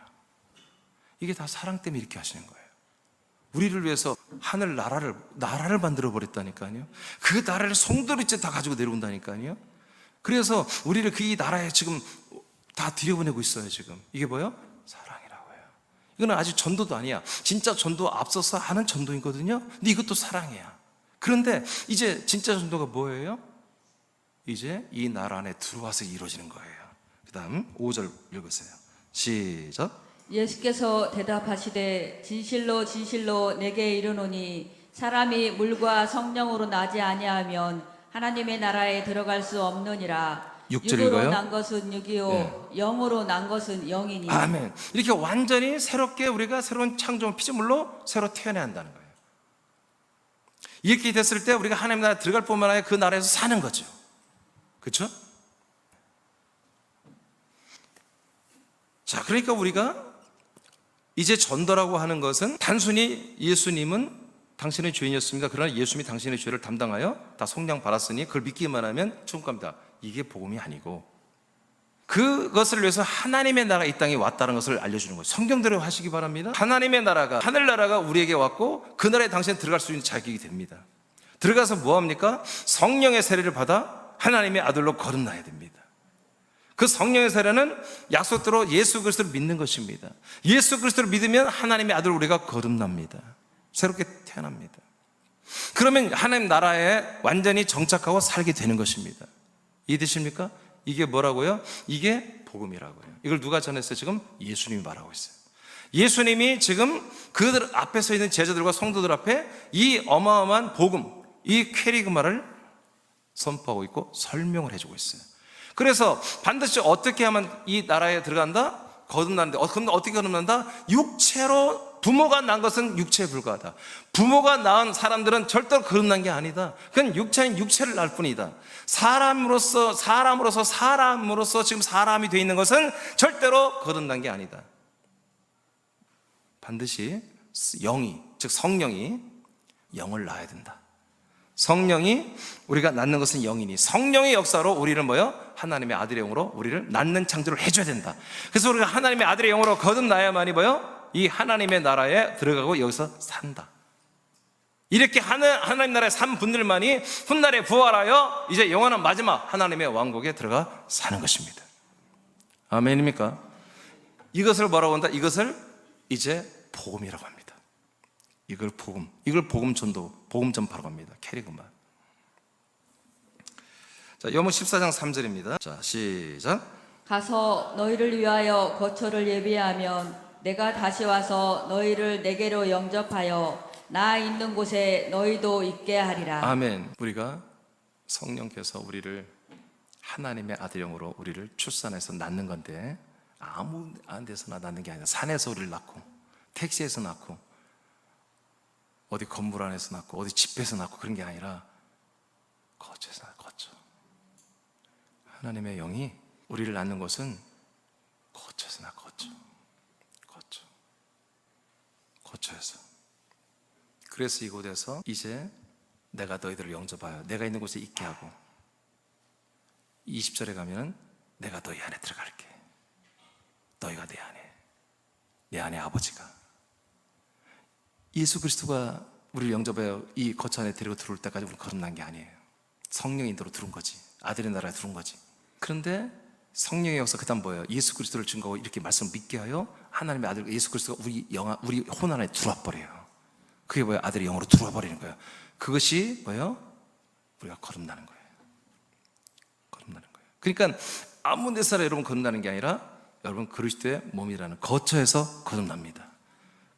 이게 다 사랑 때문에 이렇게 하시는 거예요. 우리를 위해서 하늘 나라를 만들어 버렸다니까요. 그 나라를 송두리째 다 가지고 내려온다니까요. 그래서 우리를 그 이 나라에 지금 다 들여보내고 있어요. 지금 이게 뭐예요? 사랑이라고 해요. 이거는 아직 전도도 아니야. 진짜 전도 앞서서 하는 전도이거든요. 근데 이것도 사랑이야. 그런데 이제 진짜 전도가 뭐예요? 이제 이 나라 안에 들어와서 이루어지는 거예요. 그 다음 5절 읽으세요. 시작. 예수께서 대답하시되 진실로 진실로 내게 이르노니 사람이 물과 성령으로 나지 아니하면 하나님의 나라에 들어갈 수 없느니라. 6절 육으로 읽어요? 난 것은 육이요 영으로 난 것은 영이니. 아멘. 이렇게 완전히 새롭게 우리가 새로운 창조물 피조물로 새로 태어나야 한다는 거예요. 이렇게 됐을 때 우리가 하나님 나라에 들어갈 뿐만 아니라 그 나라에서 사는 거죠. 그렇죠? 자, 그러니까 우리가 이제 전도라고 하는 것은 단순히 예수님은 당신의 죄인이었습니다. 그러나 예수님이 당신의 죄를 담당하여 다 속량 받았으니 그걸 믿기만 하면 천국 갑니다. 이게 복음이 아니고 그것을 위해서 하나님의 나라가 이 땅에 왔다는 것을 알려주는 거예요. 성경대로 하시기 바랍니다. 하나님의 나라가, 하늘나라가 우리에게 왔고 그 나라에 당신은 들어갈 수 있는 자격이 됩니다. 들어가서 뭐합니까? 성령의 세례를 받아 하나님의 아들로 거듭나야 됩니다. 그 성령의 세례는 약속대로 예수 그리스도를 믿는 것입니다. 예수 그리스도를 믿으면 하나님의 아들 우리가 거듭납니다. 새롭게 태어납니다. 그러면 하나님 나라에 완전히 정착하고 살게 되는 것입니다. 이해되십니까? 이게 뭐라고요? 이게 복음이라고요. 이걸 누가 전했어요? 지금 예수님이 말하고 있어요. 예수님이 지금 그들 앞에 서 있는 제자들과 성도들 앞에 이 어마어마한 복음, 이 퀘리그마를 선포하고 있고 설명을 해주고 있어요. 그래서 반드시 어떻게 하면 이 나라에 들어간다? 거듭나는데 그럼 어떻게 거듭난다? 육체로 부모가 낳은 것은 육체에 불과하다. 부모가 낳은 사람들은 절대로 거듭난 게 아니다. 그건 육체는 육체를 낳을 뿐이다. 사람으로서 지금 사람이 되어 있는 것은 절대로 거듭난 게 아니다. 반드시 영이, 즉 성령이 영을 낳아야 된다. 성령이 우리가 낳는 것은 영이니 성령의 역사로 우리를 뭐요? 하나님의 아들의 영으로 우리를 낳는 창조를 해줘야 된다. 그래서 우리가 하나님의 아들의 영으로 거듭나야만이 뭐요? 이 하나님의 나라에 들어가고 여기서 산다. 이렇게 하나님 나라에 산 분들만이 훗날에 부활하여 이제 영원한 마지막 하나님의 왕국에 들어가 사는 것입니다. 아멘입니까? 이것을 뭐라고 한다? 이것을 이제 복음이라고 합니다. 이걸 복음 전도, 복음 전파라고 합니다. 캐리그마. 자, 요모 14장 3절입니다. 자, 시작. 가서 너희를 위하여 거처를 예비하면 내가 다시 와서 너희를 내게로 영접하여 나 있는 곳에 너희도 있게 하리라. 아멘. 우리가 성령께서 우리를 하나님의 아들형으로 우리를 출산해서 낳는 건데 아무 데서나 낳는 게 아니라 산에서 우리를 낳고 택시에서 낳고 어디 건물 안에서 낳고 어디 집에서 낳고 그런 게 아니라 거처에서 낳고 거처. 하나님의 영이 우리를 낳는 것은 거처에서 낳고 거처에서. 그래서 이곳에서 이제 내가 너희들을 영접하여 내가 있는 곳에 있게 하고 20절에 가면 내가 너희 안에 들어갈게. 너희가 내 안에 아버지가. 예수 그리스도가 우리를 영접하여 이 거처 안에 데리고 들어올 때까지 우리는 거듭난 게 아니에요. 성령의 인도로 들어온 거지. 아들의 나라에 들어온 거지. 그런데 성령의 역사 그 다음 뭐예요? 예수 그리스도를 증거하고 이렇게 말씀을 믿게 하여 하나님의 아들 예수 그리스도가 우리 혼 안에 들어와 버려요. 그게 뭐예요? 아들의 영으로 들어와 버리는 거예요. 그것이 뭐예요? 우리가 거듭나는 거예요. 거듭나는 거예요. 그러니까 아무 데서나 여러분 거듭나는 게 아니라 여러분 그리스도의 몸이라는 거처에서 거듭납니다.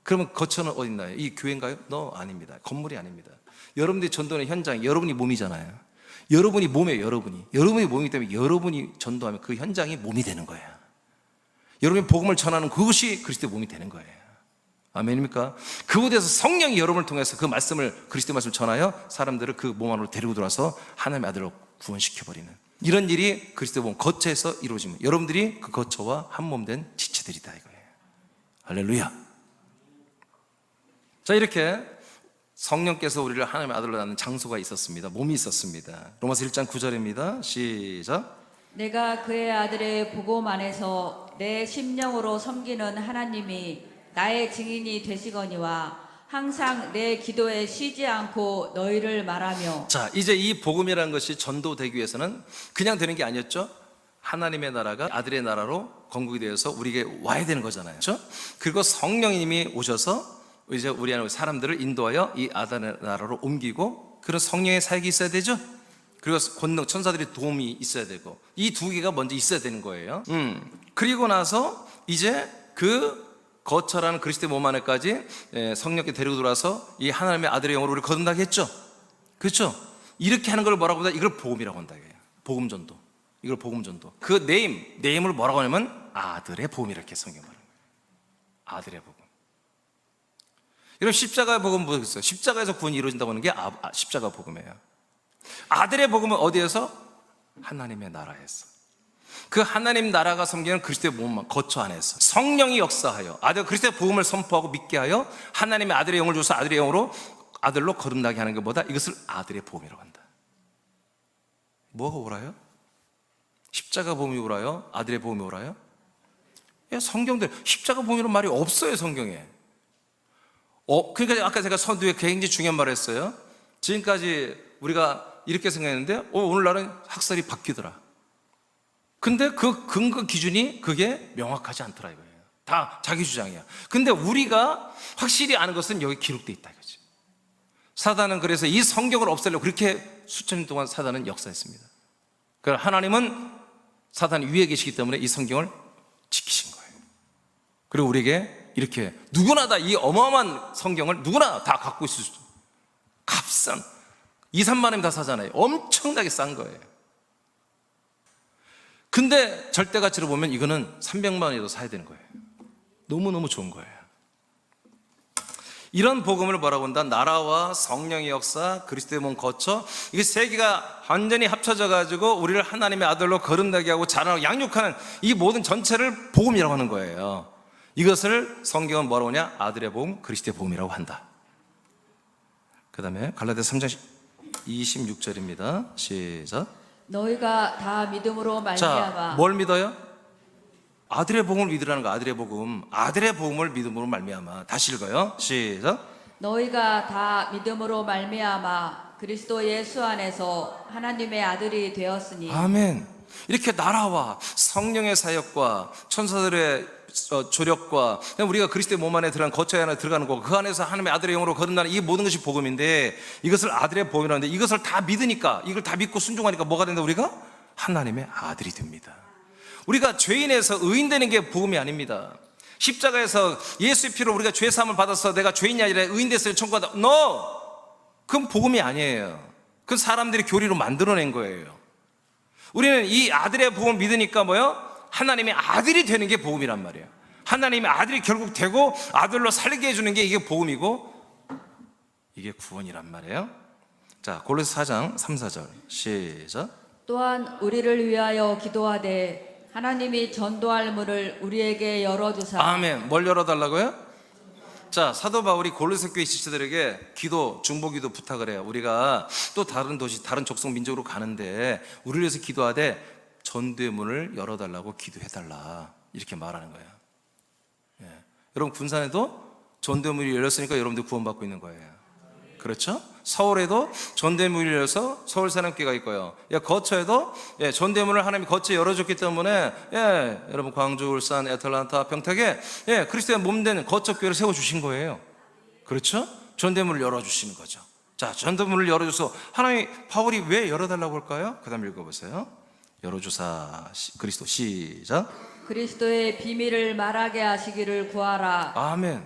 그러면 거처는 어디 있나요? 이 교회인가요? 아닙니다. 건물이 아닙니다. 여러분들이 전도하는 현장, 여러분이 몸이잖아요. 여러분이 몸이에요. 여러분이 몸이기 때문에 여러분이 전도하면 그 현장이 몸이 되는 거예요. 여러분이 복음을 전하는 그것이 그리스도의 몸이 되는 거예요. 아멘입니까? 그곳에서 성령이 여러분을 통해서 그 말씀을 그리스도의 말씀을 전하여 사람들을 그 몸 안으로 데리고 들어와서 하나님의 아들로 구원시켜버리는 이런 일이 그리스도의 몸 거처에서 이루어집니다. 여러분들이 그 거처와 한 몸 된 지체들이다 이거예요. 할렐루야. 자, 이렇게 성령께서 우리를 하나님의 아들로 낳는 장소가 있었습니다. 몸이 있었습니다. 로마서 1장 9절입니다. 시작. 내가 그의 아들의 복음 안에서 내 심령으로 섬기는 하나님이 나의 증인이 되시거니와 항상 내 기도에 쉬지 않고 너희를 말하며. 자, 이제 이 복음이라는 것이 전도되기 위해서는 그냥 되는 게 아니었죠. 하나님의 나라가 아들의 나라로 건국이 되어서 우리에게 와야 되는 거잖아요. 그렇죠? 그리고 성령님이 오셔서 이제 우리 안에 사람들을 인도하여 이 아들의 나라로 옮기고, 그런 성령의 사역이 있어야 되죠. 그리고 권능 천사들의 도움이 있어야 되고, 이 두 개가 먼저 있어야 되는 거예요. 그리고 나서 이제 그 거처라는 그리스도의 몸 안에까지 성령께 데리고 들어와서 이 하나님의 아들의 영으로 우리를 거듭나게 했죠. 그렇죠? 이렇게 하는 걸 뭐라고 한다? 이걸 복음이라고 한다. 복음 전도. 이걸 복음 전도. 그 네임을 뭐라고 하냐면 아들의 복음, 이렇게 성경 말하는 거예요. 아들의 복음. 여러분, 십자가의 복음은 뭐겠어요? 십자가에서 구원이 이루어진다고 하는 게 십자가 복음이에요. 아들의 복음은 어디에서? 하나님의 나라에서. 그 하나님 나라가 섬기는 그리스도의 몸 거처 안에서 성령이 역사하여 아들 그리스도의 복음을 선포하고 믿게 하여 하나님의 아들의 영을 줘서 아들의 영으로 아들로 거듭나게 하는 것보다 이것을 아들의 복음이라고 한다. 뭐가 옳아요? 십자가 복음이 옳아요? 아들의 복음이 옳아요? 성경들 십자가 복음이라는 말이 없어요, 성경에. 그러니까 아까 제가 서두에 굉장히 중요한 말을 했어요. 지금까지 우리가 이렇게 생각했는데 오늘날은 학설이 바뀌더라. 근데 그 근거 기준이 그게 명확하지 않더라 이거예요. 다 자기 주장이야. 근데 우리가 확실히 아는 것은 여기 기록되어 있다 이거지. 사단은 그래서 이 성경을 없애려고 그렇게 수천 년 동안 사단은 역사했습니다. 그러나 하나님은 사단이 위에 계시기 때문에 이 성경을 지키신 거예요. 그리고 우리에게 이렇게 누구나 다 이 어마어마한 성경을 누구나 다 갖고 있을 수도, 값싼 2, 3만 원이면 다 사잖아요. 엄청나게 싼 거예요. 근데 절대가치로 보면 이거는 300만 원에도 사야 되는 거예요. 너무너무 좋은 거예요. 이런 복음을 뭐라고 한다? 나라와 성령의 역사, 그리스도의 몸 거처, 이게 세 개가 완전히 합쳐져 가지고 우리를 하나님의 아들로 거듭나게 하고 자라고 양육하는 이 모든 전체를 복음이라고 하는 거예요. 이것을 성경은 뭐라고 하냐? 아들의 복음, 그리스도의 복음이라고 한다. 그 다음에 갈라디아서 3장 26절입니다. 시작. 너희가 다 믿음으로 말미암아. 자, 뭘 믿어요? 아들의 복음을 믿으라는 거. 아들의 복음, 아들의 복음을 믿음으로 말미암아. 다시 읽어요. 시작. 너희가 다 믿음으로 말미암아 그리스도 예수 안에서 하나님의 아들이 되었으니. 아멘. 이렇게 나라와 성령의 사역과 천사들의 조력과 우리가 그리스도의 몸 안에 들어간 거처 안에 들어가는 거, 그 안에서 하나님의 아들의 영으로 거듭나는 이 모든 것이 복음인데, 이것을 아들의 복음이라는데, 이것을 다 믿으니까, 이걸 다 믿고 순종하니까 뭐가 된다? 우리가 하나님의 아들이 됩니다. 우리가 죄인에서 의인되는 게 복음이 아닙니다. 십자가에서 예수의 피로 우리가 죄 사함을 받아서 내가 죄인이 아니라 의인 됐어요, 천국 가다. No! 그건 복음이 아니에요. 그건 사람들이 교리로 만들어낸 거예요. 우리는 이 아들의 복음을 믿으니까 뭐요? 하나님의 아들이 되는 게 복음이란 말이에요. 하나님의 아들이 결국 되고 아들로 살게 해주는 게 이게 복음이고, 이게 구원이란 말이에요. 자, 골로새 4장 3, 4절 시작. 또한 우리를 위하여 기도하되 하나님이 전도할 문을 우리에게 열어주사. 아멘. 뭘 열어달라고요? 자, 사도 바울이 골로새 교회 지체들에게 기도, 중보기도 부탁을 해요. 우리가 또 다른 도시, 다른 족속 민족으로 가는데 우리를 위해서 기도하되 전도의 문을 열어달라고 기도해달라, 이렇게 말하는 거예요. 여러분, 군산에도 전도의 문이 열렸으니까 여러분들 구원받고 있는 거예요. 그렇죠? 서울에도 전도의 문이 열려서 서울 사람교회가 있고요. 거처에도 전도의 문을 하나님이 거처에 열어줬기 때문에 여러분 광주, 울산, 애틀란타, 평택에 그리스도의 몸된 거처 교회를 세워주신 거예요. 그렇죠? 전도의 문을 열어주시는 거죠. 자, 전도의 문을 열어줘서 하나님이, 바울이 왜 열어달라고 할까요? 그 다음 읽어보세요. 열어주사 그리스도. 시작. 그리스도의 비밀을 말하게 하시기를 구하라. 아멘.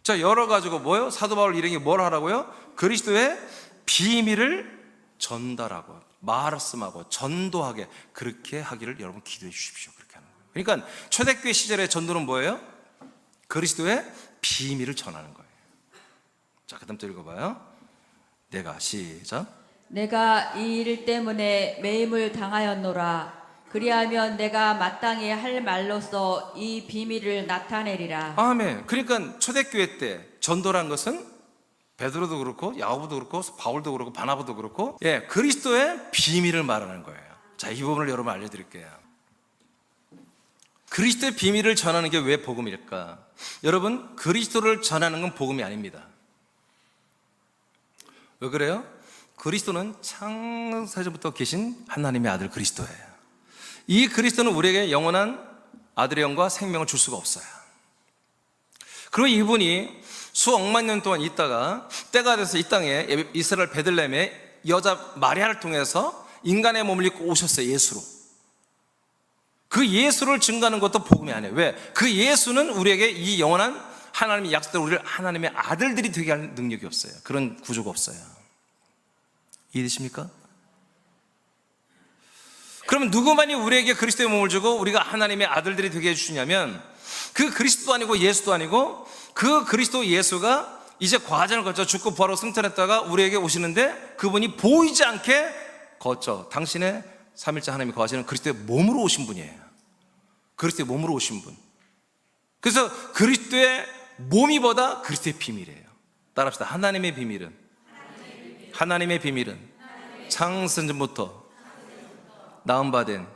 자, 열어가지고 뭐요? 사도 바울 일행이 뭘 하라고요? 그리스도의 비밀을 전달하고 말씀하고 전도하게, 그렇게 하기를 여러분 기도해 주십시오. 그렇게 하는 거예요. 그러니까 초대교회 시절의 전도는 뭐예요? 그리스도의 비밀을 전하는 거예요. 자, 그 다음 또 읽어봐요. 내가. 시작. 내가 이 일 때문에 매임을 당하였노라. 그리하면 내가 마땅히 할 말로써 이 비밀을 나타내리라. 아멘. 그러니까 초대교회 때 전도란 것은 베드로도 그렇고 야고보도 그렇고 바울도 그렇고 바나바도 그렇고 그리스도의 비밀을 말하는 거예요. 자, 이 부분을 여러분 알려드릴게요. 그리스도의 비밀을 전하는 게 왜 복음일까? 여러분, 그리스도를 전하는 건 복음이 아닙니다. 왜 그래요? 그리스도는 창세전부터 계신 하나님의 아들 그리스도예요. 이 그리스도는 우리에게 영원한 아들의 영과 생명을 줄 수가 없어요. 그리고 이분이 수억만 년 동안 있다가 때가 돼서 이 땅에 이스라엘 베들레헴의 여자 마리아를 통해서 인간의 몸을 입고 오셨어요. 예수로. 그 예수를 증거하는 것도 복음이 아니에요. 왜? 그 예수는 우리에게 이 영원한 하나님의 약속대로 우리를 하나님의 아들들이 되게 할 능력이 없어요. 그런 구조가 없어요. 이해되십니까? 그러면 누구만이 우리에게 그리스도의 몸을 주고 우리가 하나님의 아들들이 되게 해주시냐면, 그 그리스도도 아니고 예수도 아니고 그 그리스도 예수가 이제 과정을 거쳐 죽고 부활하고 승천했다가 우리에게 오시는데, 그분이 보이지 않게 거쳐 당신의 삼일째 하나님이 거하시는 그리스도의 몸으로 오신 분이에요. 그리스도의 몸으로 오신 분. 그래서 그리스도의 몸이보다 그리스도의 비밀이에요. 따라합시다. 하나님의 비밀은 창세전부터 나음받은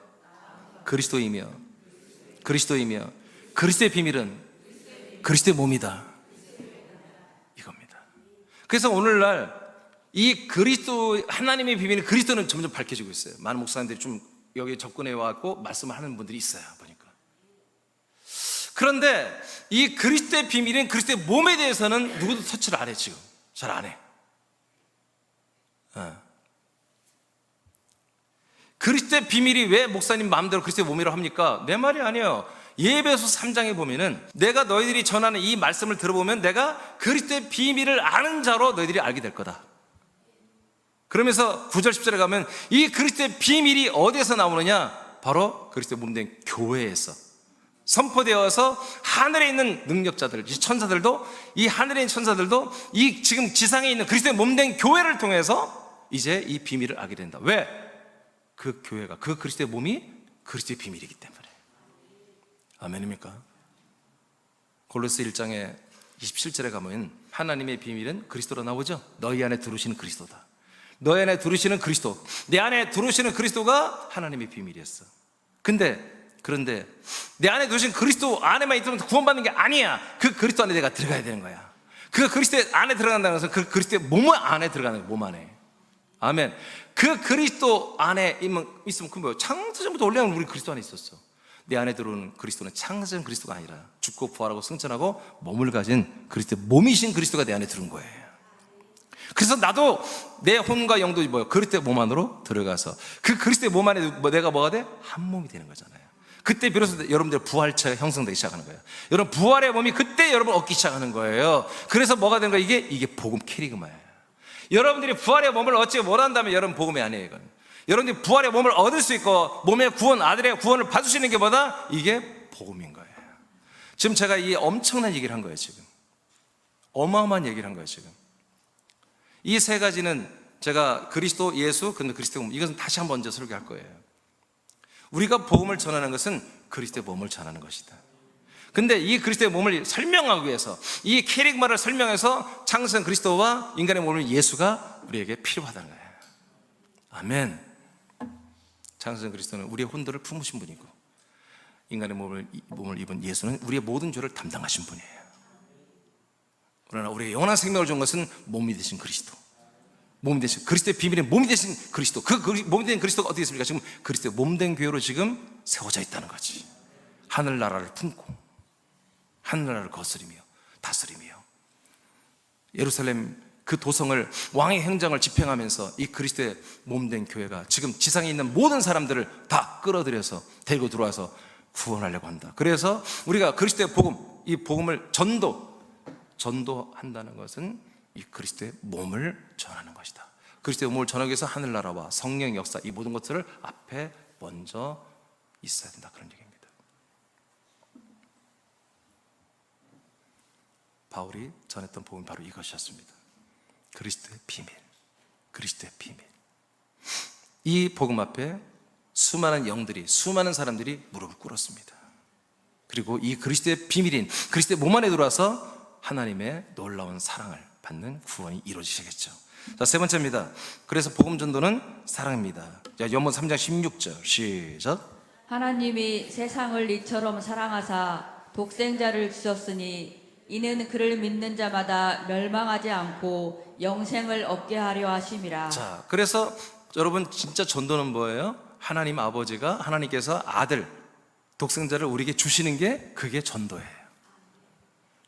그리스도이며 그리스도의 비밀은 그리스도의 몸이다, 이겁니다. 그래서 오늘날 이 그리스도 하나님의 비밀은 그리스도는 점점 밝혀지고 있어요. 많은 목사님들이 좀 여기 접근해 와서 말씀을 하는 분들이 있어요, 보니까. 그런데 이 그리스도의 비밀인 그리스도의 몸에 대해서는 누구도 터치를 안 해. 지금 잘 안 해. 그리스도의 비밀이 왜 목사님 마음대로 그리스도의 몸이라고 합니까? 내 말이 아니에요. 예배서 3장에 보면은 내가 너희들이 전하는 이 말씀을 들어보면 내가 그리스도의 비밀을 아는 자로 너희들이 알게 될 거다. 그러면서 9절 10절에 가면 이 그리스도의 비밀이 어디에서 나오느냐? 바로 그리스도의 몸된 교회에서 선포되어서 하늘에 있는 능력자들, 천사들도, 이 하늘에 있는 천사들도 이 지금 지상에 있는 그리스도의 몸된 교회를 통해서 이제 이 비밀을 알게 된다. 왜? 그 교회가, 그 그리스도의 몸이 그리스도의 비밀이기 때문에. 아멘입니까? 골로새 1장에 27절에 가면 하나님의 비밀은 그리스도로 나오죠. 너희 안에 들어오시는 그리스도다. 너희 안에 들어오시는 그리스도, 내 안에 들어오시는 그리스도가 하나님의 비밀이었어. 그런데 내 안에 들어오신 그리스도 안에만 있으면 구원받는 게 아니야. 그 그리스도 안에 내가 들어가야 되는 거야. 그 그리스도 안에 들어간다는 것은 그 그리스도의 몸 안에 들어가는 거야. 몸 안에. 아멘. 그 그리스도 안에 있으면 그 뭐야? 창세전부터 원래 우리 그리스도 안에 있었어. 내 안에 들어오는 그리스도는 창세전 그리스도가 아니라 죽고 부활하고 승천하고 몸을 가진 그리스도의 몸이신 그리스도가 내 안에 들어온 거예요. 그래서 나도 내 혼과 영도 뭐예요? 그리스도의 몸 안으로 들어가서 그 그리스도의 몸 안에 내가 뭐가 돼? 한 몸이 되는 거잖아요. 그때 비로소 여러분들 부활체가 형성되기 시작하는 거예요. 여러분 부활의 몸이 그때 여러분 얻기 시작하는 거예요. 그래서 뭐가 되는 거예요? 이게 복음 캐리그마예요. 여러분들이 부활의 몸을 얻지 못한다면 여러분 복음이 아니에요. 이건. 여러분들이 부활의 몸을 얻을 수 있고 몸의 구원, 아들의 구원을 받을 수 있는 게 뭐다? 이게 복음인 거예요. 지금 제가 이 엄청난 얘기를 한 거예요. 지금 어마어마한 얘기를 한 거예요. 지금 이 세 가지는 제가 그리스도, 예수, 근데 그리스도의 몸, 이것은 다시 한번 먼저 설교할 거예요. 우리가 복음을 전하는 것은 그리스도의 몸을 전하는 것이다. 근데 이 그리스도의 몸을 설명하기 위해서, 이 캐릭마를 설명해서 창세전 그리스도와 인간의 몸을 예수가 우리에게 필요하다는 거예요. 아멘. 창세전 그리스도는 우리의 혼들을 품으신 분이고, 인간의 몸을 입은 예수는 우리의 모든 죄를 담당하신 분이에요. 그러나 우리의 영원한 생명을 준 것은 몸이 되신 그리스도, 몸이 되신 그리스도의 비밀인 몸이 되신 그리스도. 그 몸이 된 그리스도가 어떻게 있습니까? 지금 그리스도의 몸된 교회로 지금 세워져 있다는 거지. 하늘나라를 품고 하늘나라를 거스리며 다스리며 예루살렘 그 도성을, 왕의 행정을 집행하면서 이 그리스도의 몸된 교회가 지금 지상에 있는 모든 사람들을 다 끌어들여서 데리고 들어와서 구원하려고 한다. 그래서 우리가 그리스도의 복음, 이 복음을 전도한다는 것은 이 그리스도의 몸을 전하는 것이다. 그리스도의 몸을 전하기 위해서 하늘나라와 성령 역사, 이 모든 것들을 앞에 먼저 있어야 된다. 그런 얘기입니다. 바울이 전했던 복음이 바로 이것이었습니다. 그리스도의 비밀, 그리스도의 비밀. 이 복음 앞에 수많은 영들이, 수많은 사람들이 무릎을 꿇었습니다. 그리고 이 그리스도의 비밀인 그리스도의 몸 안에 들어와서 하나님의 놀라운 사랑을 받는 구원이 이루어지시겠죠. 자, 세 번째입니다. 그래서 복음 전도는 사랑입니다. 자, 요한복음 3장 16절 시작. 하나님이 세상을 이처럼 사랑하사 독생자를 주셨으니 이는 그를 믿는 자마다 멸망하지 않고 영생을 얻게 하려 하심이라. 자, 그래서 여러분 진짜 전도는 뭐예요? 하나님 아버지가 하나님께서 아들 독생자를 우리에게 주시는 게 그게 전도예요.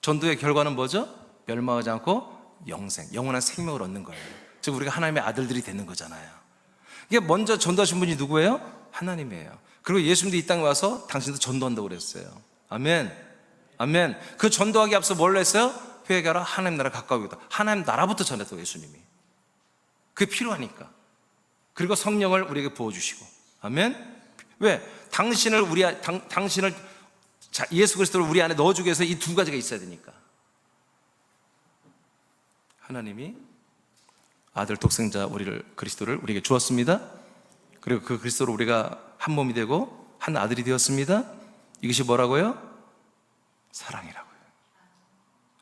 전도의 결과는 뭐죠? 멸망하지 않고 영생, 영원한 생명을 얻는 거예요. 즉 우리가 하나님의 아들들이 되는 거잖아요. 이게 먼저 전도하신 분이 누구예요? 하나님이에요. 그리고 예수님도 이 땅에 와서 당신도 전도한다고 그랬어요. 아멘. 아멘. 그 전도하기 앞서 뭘 했어요? 회개하라, 하나님 나라 가까이 오다. 하나님 나라부터 전했다고 예수님이. 그게 필요하니까. 그리고 성령을 우리에게 부어주시고. 아멘. 왜? 당신을 예수 그리스도를 우리 안에 넣어주기 위해서 이 두 가지가 있어야 되니까. 하나님이 아들 독생자 그리스도를 우리에게 주었습니다. 그리고 그 그리스도로 우리가 한 몸이 되고 한 아들이 되었습니다. 이것이 뭐라고요? 사랑이라고요.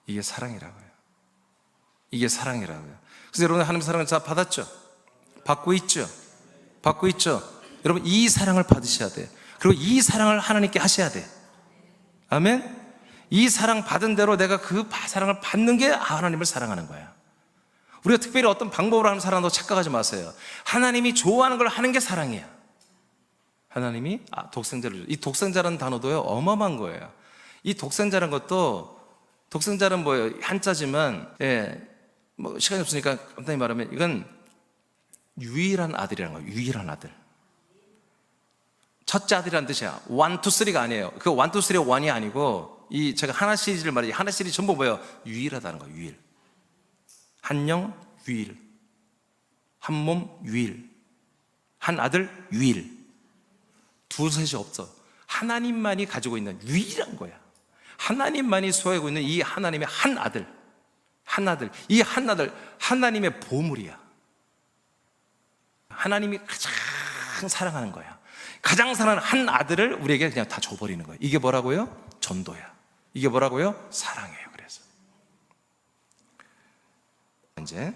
이게 사랑이라고요. 이게 사랑이라고요. 그래서 여러분 하나님 사랑을 다 받았죠? 받고 있죠? 받고 있죠? 여러분 이 사랑을 받으셔야 돼요. 그리고 이 사랑을 하나님께 하셔야 돼요. 아멘? 이 사랑 받은 대로 내가 그 사랑을 받는 게 하나님을 사랑하는 거야. 우리가 특별히 어떤 방법으로 하는 사랑도 착각하지 마세요. 하나님이 좋아하는 걸 하는 게 사랑이야. 하나님이 독생자를 이 독생자라는 단어도요 어마어마한 거예요. 이 독생자라는 것도 독생자는 뭐예요? 한자지만 뭐 시간이 없으니까 간단히 말하면 이건 유일한 아들이라는 거예요. 유일한 아들. 첫째 아들이라는 뜻이야. 1, 2, 3가 아니에요. 그 1, 2, 3의 1이 아니고 이 제가 하나 시리즈를 말이지 하나 시리즈 전부 뭐예요? 유일하다는 거예요. 유일. 한영 유일. 한 몸 유일. 한 아들 유일. 두셋이 없어. 하나님만이 가지고 있는 유일한 거야. 하나님만이 소유하고 있는 이 하나님의 한 아들. 한 아들. 이 한 아들 하나님의 보물이야. 하나님이 가장 사랑하는 거야. 가장 사랑하는 한 아들을 우리에게 그냥 다 줘버리는 거예요. 이게 뭐라고요? 전도야. 이게 뭐라고요? 사랑이에요. 그래서 이제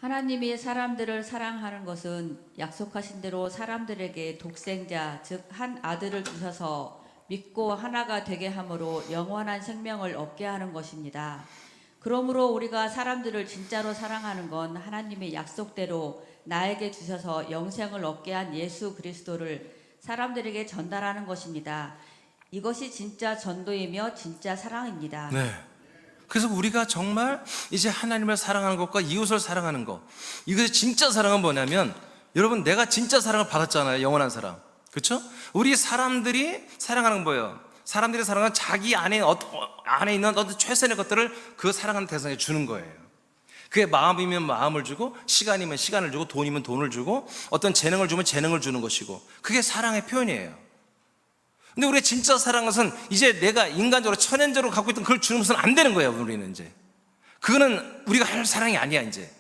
하나님이 사람들을 사랑하는 것은 약속하신 대로 사람들에게 독생자 즉 한 아들을 주셔서 믿고 하나가 되게 함으로 영원한 생명을 얻게 하는 것입니다. 그러므로 우리가 사람들을 진짜로 사랑하는 건 하나님의 약속대로 나에게 주셔서 영생을 얻게 한 예수 그리스도를 사람들에게 전달하는 것입니다. 이것이 진짜 전도이며 진짜 사랑입니다. 네. 그래서 우리가 정말 이제 하나님을 사랑하는 것과 이웃을 사랑하는 것, 이것의 진짜 사랑은 뭐냐면 여러분 내가 진짜 사랑을 받았잖아요. 영원한 사랑. 그렇죠? 우리 사람들이 사랑하는 건 뭐예요? 사람들이 사랑은 자기 안에 있는 어떤 최선의 것들을 그 사랑하는 대상에 주는 거예요. 그게 마음이면 마음을 주고 시간이면 시간을 주고 돈이면 돈을 주고 어떤 재능을 주면 재능을 주는 것이고 그게 사랑의 표현이에요. 근데 우리의 진짜 사랑은 이제 내가 인간적으로 천연적으로 갖고 있던 그걸 주는 것은 안 되는 거예요. 우리는 이제 그거는 우리가 할 사랑이 아니야. 이제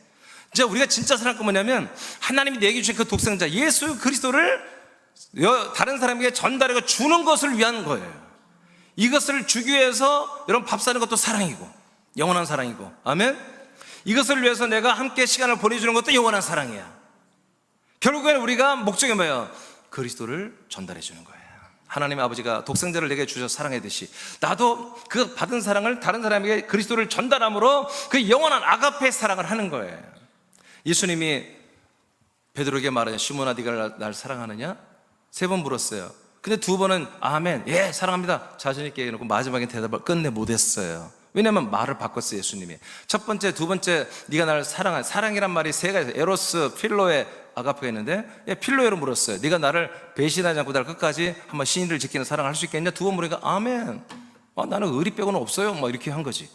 우리가 진짜 사랑은 뭐냐면 하나님이 내게 주신 그 독생자 예수 그리스도를 다른 사람에게 전달하고 주는 것을 위한 거예요. 이것을 주기 위해서 여러분 밥 사는 것도 사랑이고 영원한 사랑이고 아멘. 이것을 위해서 내가 함께 시간을 보내주는 것도 영원한 사랑이야. 결국에는 우리가 목적이 뭐예요? 그리스도를 전달해 주는 거예요. 하나님 아버지가 독생자를 내게 주셔서 사랑하듯이 나도 그 받은 사랑을 다른 사람에게 그리스도를 전달함으로 그 영원한 아가페 사랑을 하는 거예요. 예수님이 베드로에게 말하냐, 시몬아 네가 날 사랑하느냐? 3번 물었어요. 근데 2번은 아멘, 예 사랑합니다 자신 있게 해놓고 마지막에 대답을 끝내 못했어요. 왜냐하면 말을 바꿨어요. 예수님이 첫 번째, 두 번째 네가 나를 사랑한 사랑이란 말이 3가지 에로스, 필로에, 아가페가 있는데 필로에로 물었어요. 네가 나를 배신하지 않고 나를 끝까지 한번 신의를 지키는 사랑을 할 수 있겠냐? 2번 물으니까 아멘, 나는 의리 빼고는 없어요 막 이렇게 한 거지.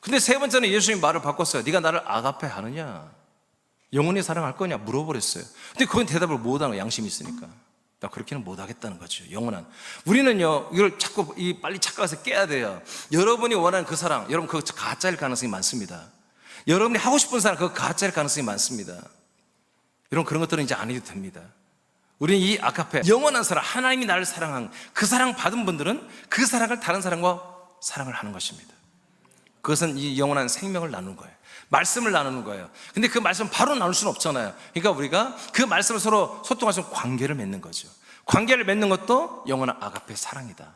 근데 3번째는 예수님이 말을 바꿨어요. 네가 나를 아가페 하느냐, 영원히 사랑할 거냐 물어버렸어요. 근데 그건 대답을 못하는 거예요. 양심이 있으니까. 나 그렇게는 못하겠다는 거죠. 영원한. 우리는요 이걸 자꾸 빨리 착각해서 깨야 돼요. 여러분이 원하는 그 사랑, 여러분 그거 가짜일 가능성이 많습니다. 여러분이 하고 싶은 사랑 그거 가짜일 가능성이 많습니다. 여러분 그런 것들은 이제 안 해도 됩니다. 우리는 이 아가페 영원한 사랑, 하나님이 나를 사랑한 그 사랑 받은 분들은 그 사랑을 다른 사람과 사랑을 하는 것입니다. 그것은 이 영원한 생명을 나누는 거예요. 말씀을 나누는 거예요. 근데 그 말씀 바로 나눌 수는 없잖아요. 그러니까 우리가 그 말씀을 서로 소통할 수 있는 관계를 맺는 거죠. 관계를 맺는 것도 영원한 아가페 사랑이다.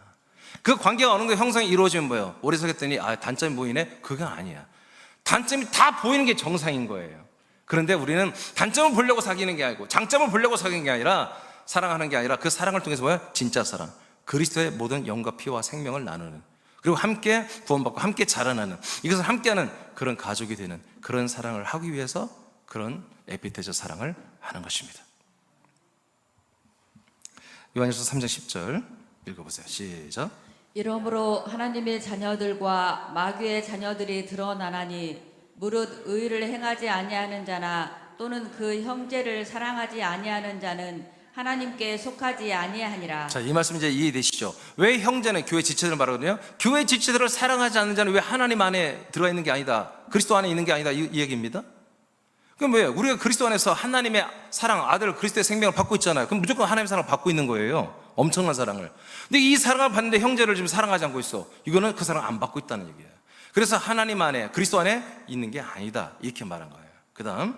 그 관계가 어느 정도 형성이 이루어지면 뭐예요? 오래 사귀었더니 단점이 보이네? 그건 아니야. 단점이 다 보이는 게 정상인 거예요. 그런데 우리는 단점을 보려고 사귀는 게 아니고 장점을 보려고 사귀는 게 아니라 사랑하는 게 아니라 그 사랑을 통해서 뭐예요? 진짜 사랑. 그리스도의 모든 영과 피와 생명을 나누는, 그리고 함께 구원받고 함께 자라나는, 이것을 함께하는 그런 가족이 되는 그런 사랑을 하기 위해서 그런 에피테저 사랑을 하는 것입니다. 요한일서 3장 10절 읽어보세요. 시작. 이러므로 하나님의 자녀들과 마귀의 자녀들이 드러나나니 무릇 의를 행하지 아니하는 자나 또는 그 형제를 사랑하지 아니하는 자는 하나님께 속하지 아니하니라. 자, 이 말씀 이제 이해되시죠? 왜 형제는 교회 지체들을 말하거든요. 교회 지체들을 사랑하지 않는 자는 왜 하나님 안에 들어가 있는 게 아니다, 그리스도 안에 있는 게 아니다, 이 얘기입니다. 그럼 왜 우리가 그리스도 안에서 하나님의 사랑, 아들 그리스도의 생명을 받고 있잖아요. 그럼 무조건 하나님의 사랑을 받고 있는 거예요. 엄청난 사랑을. 근데 이 사랑을 받는데 형제를 지금 사랑하지 않고 있어. 이거는 그 사랑을 안 받고 있다는 얘기예요. 그래서 하나님 안에, 그리스도 안에 있는 게 아니다, 이렇게 말한 거예요. 그 다음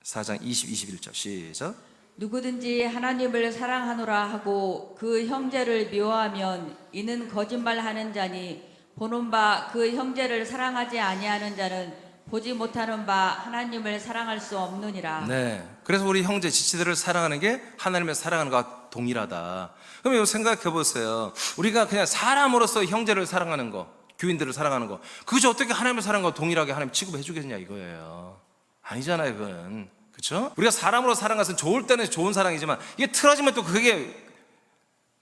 4장 20, 21절 시작. 누구든지 하나님을 사랑하노라 하고 그 형제를 미워하면 이는 거짓말하는 자니 보는 바 그 형제를 사랑하지 아니하는 자는 보지 못하는 바 하나님을 사랑할 수 없느니라. 네. 그래서 우리 형제 지체들을 사랑하는 게 하나님을 사랑하는 것과 동일하다. 그럼 이거 생각해 보세요. 우리가 그냥 사람으로서 형제를 사랑하는 거, 교인들을 사랑하는 거, 그것이 어떻게 하나님을 사랑하는 것과 동일하게 하나님 취급해 주겠냐 이거예요. 아니잖아요, 그건. 그렇죠? 우리가 사람으로 사랑하는 것은 좋을 때는 좋은 사랑이지만 이게 틀어지면 또 그게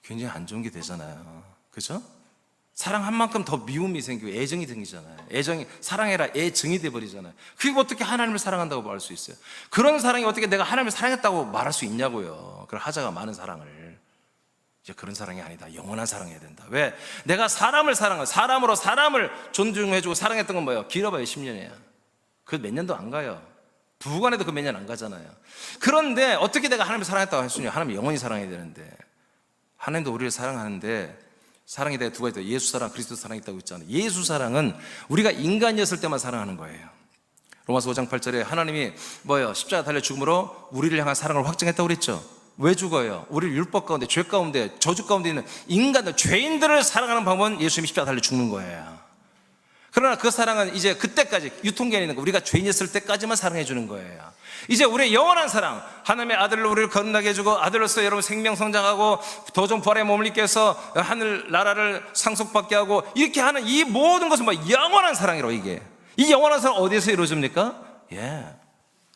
굉장히 안 좋은 게 되잖아요. 그렇죠? 사랑한 만큼 더 미움이 생기고 애정이 생기잖아요. 애정이 사랑해라 애정이 돼버리잖아요. 그게 어떻게 하나님을 사랑한다고 말할 수 있어요? 그런 사랑이 어떻게 내가 하나님을 사랑했다고 말할 수 있냐고요. 그런 하자가 많은 사랑을. 이제 그런 사랑이 아니다. 영원한 사랑해야 된다. 왜? 내가 사람을 사랑하고 사람으로 사람을 존중해주고 사랑했던 건 뭐예요? 길어봐야 10년이야. 그 몇 년도 안 가요. 부부간에도 그 몇 년 안 가잖아요. 그런데 어떻게 내가 하나님을 사랑했다고 할 수 있냐? 하나님 영원히 사랑해야 되는데, 하나님도 우리를 사랑하는데 사랑에 대해 두 가지 더, 예수 사랑, 그리스도 사랑이 있다고 했잖아요. 예수 사랑은 우리가 인간이었을 때만 사랑하는 거예요. 로마서 5장 8절에 하나님이 뭐예요? 십자가 달려 죽음으로 우리를 향한 사랑을 확증했다고 그랬죠. 왜 죽어요? 우리를 율법 가운데, 죄 가운데, 저주 가운데 있는 인간들, 죄인들을 사랑하는 방법은 예수님이 십자가 달려 죽는 거예요. 그러나 그 사랑은 이제 그때까지 유통기한이 있는 거, 우리가 죄인이었을 때까지만 사랑해 주는 거예요. 이제 우리의 영원한 사랑, 하나님의 아들로 우리를 거듭나게 해주고 아들로서 여러분 생명 성장하고 도전 부활의 몸을 입게 해서 하늘 나라를 상속받게 하고 이렇게 하는 이 모든 것은 뭐 영원한 사랑이라고. 이게 이 영원한 사랑 어디에서 이루어집니까?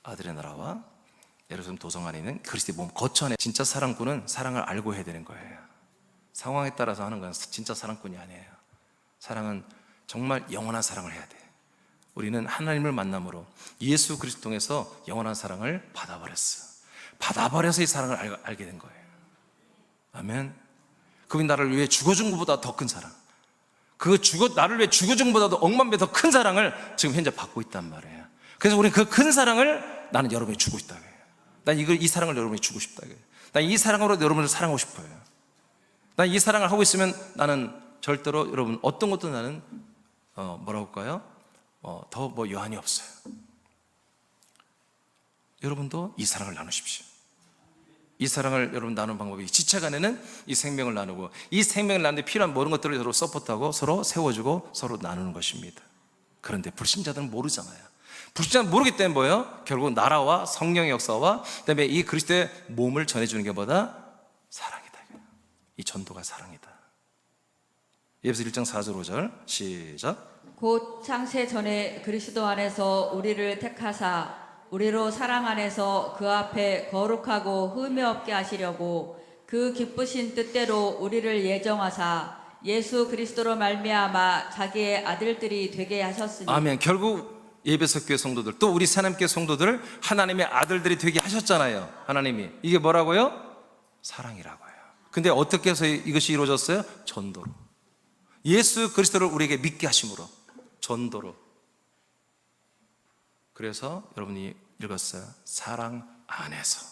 아들의 나라와 예루살렘 도성 안에 있는 그리스도의 몸 거처 안에. 진짜 사랑꾼은 사랑을 알고 해야 되는 거예요. 상황에 따라서 하는 건 진짜 사랑꾼이 아니에요. 사랑은 정말 영원한 사랑을 해야 돼. 우리는 하나님을 만남으로 예수 그리스도 통해서 영원한 사랑을 받아버렸어. 받아버려서 이 사랑을 알게 된 거예요. 아멘. 그분이 나를 위해 죽어준 것보다 더 큰 사랑, 나를 위해 죽어준 것보다도 억만 배 더 큰 사랑을 지금 현재 받고 있단 말이에요. 그래서 우리는 그 큰 사랑을 나는 여러분이 주고 있다고 해요. 난 이 사랑을 여러분이 주고 싶다고 해요. 난 이 사랑으로 여러분을 사랑하고 싶어요. 난 이 사랑을 하고 있으면 나는 절대로 여러분 어떤 것도 나는 뭐라고 할까요? 더 여한이 없어요. 여러분도 이 사랑을 나누십시오. 이 사랑을 여러분 나누는 방법이 지체간에는 이 생명을 나누고, 이 생명을 나누는데 필요한 모든 것들을 서로 서포트하고 서로 세워주고 서로 나누는 것입니다. 그런데 불신자들은 모르잖아요. 불신자는 모르기 때문에 뭐예요? 결국 나라와 성령의 역사와 그다음에 이 그리스도의 몸을 전해주는 게 뭐다? 사랑이다. 이 전도가 사랑이다. 에베소 1장 4절 5절 시작. 곧 창세 전에 그리스도 안에서 우리를 택하사 우리로 사랑 안에서 그 앞에 거룩하고 흠이 없게 하시려고 그 기쁘신 뜻대로 우리를 예정하사 예수 그리스도로 말미암아 자기의 아들들이 되게 하셨으니. 아멘. 결국 에베소 교회 성도들, 또 우리 하나님께 성도들을 하나님의 아들들이 되게 하셨잖아요. 하나님이. 이게 뭐라고요? 사랑이라고요. 근데 어떻게 해서 이것이 이루어졌어요? 전도로. 예수 그리스도를 우리에게 믿게 하심으로, 전도로. 그래서 여러분이 읽었어요. 사랑 안에서.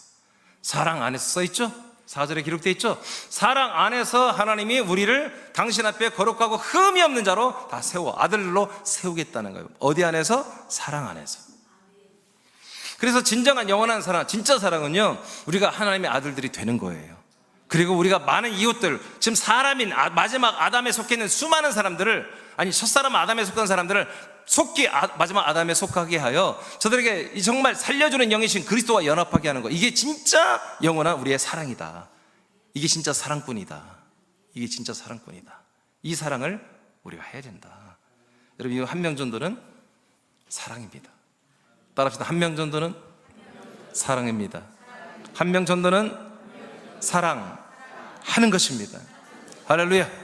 사랑 안에서 써있죠? 4절에 기록되어 있죠? 사랑 안에서 하나님이 우리를 당신 앞에 거룩하고 흠이 없는 자로 다 세워, 아들로 세우겠다는 거예요. 어디 안에서? 사랑 안에서. 그래서 진정한 영원한 사랑, 진짜 사랑은요, 우리가 하나님의 아들들이 되는 거예요. 그리고 우리가 많은 이웃들, 지금 사람인 마지막 아담에 속해 있는 수많은 사람들을, 아니 첫사람 아담에 속한 사람들을 마지막 아담에 속하게 하여 저들에게 이 정말 살려주는 영이신 그리스도와 연합하게 하는 것, 이게 진짜 영원한 우리의 사랑이다. 이게 진짜 사랑꾼이다. 이게 진짜 사랑꾼이다. 이 사랑을 우리가 해야 된다. 여러분, 이 한명전도는 사랑입니다. 따라합시다. 한명전도는 사랑입니다. 한명전도는 사랑하는 것입니다. 할렐루야.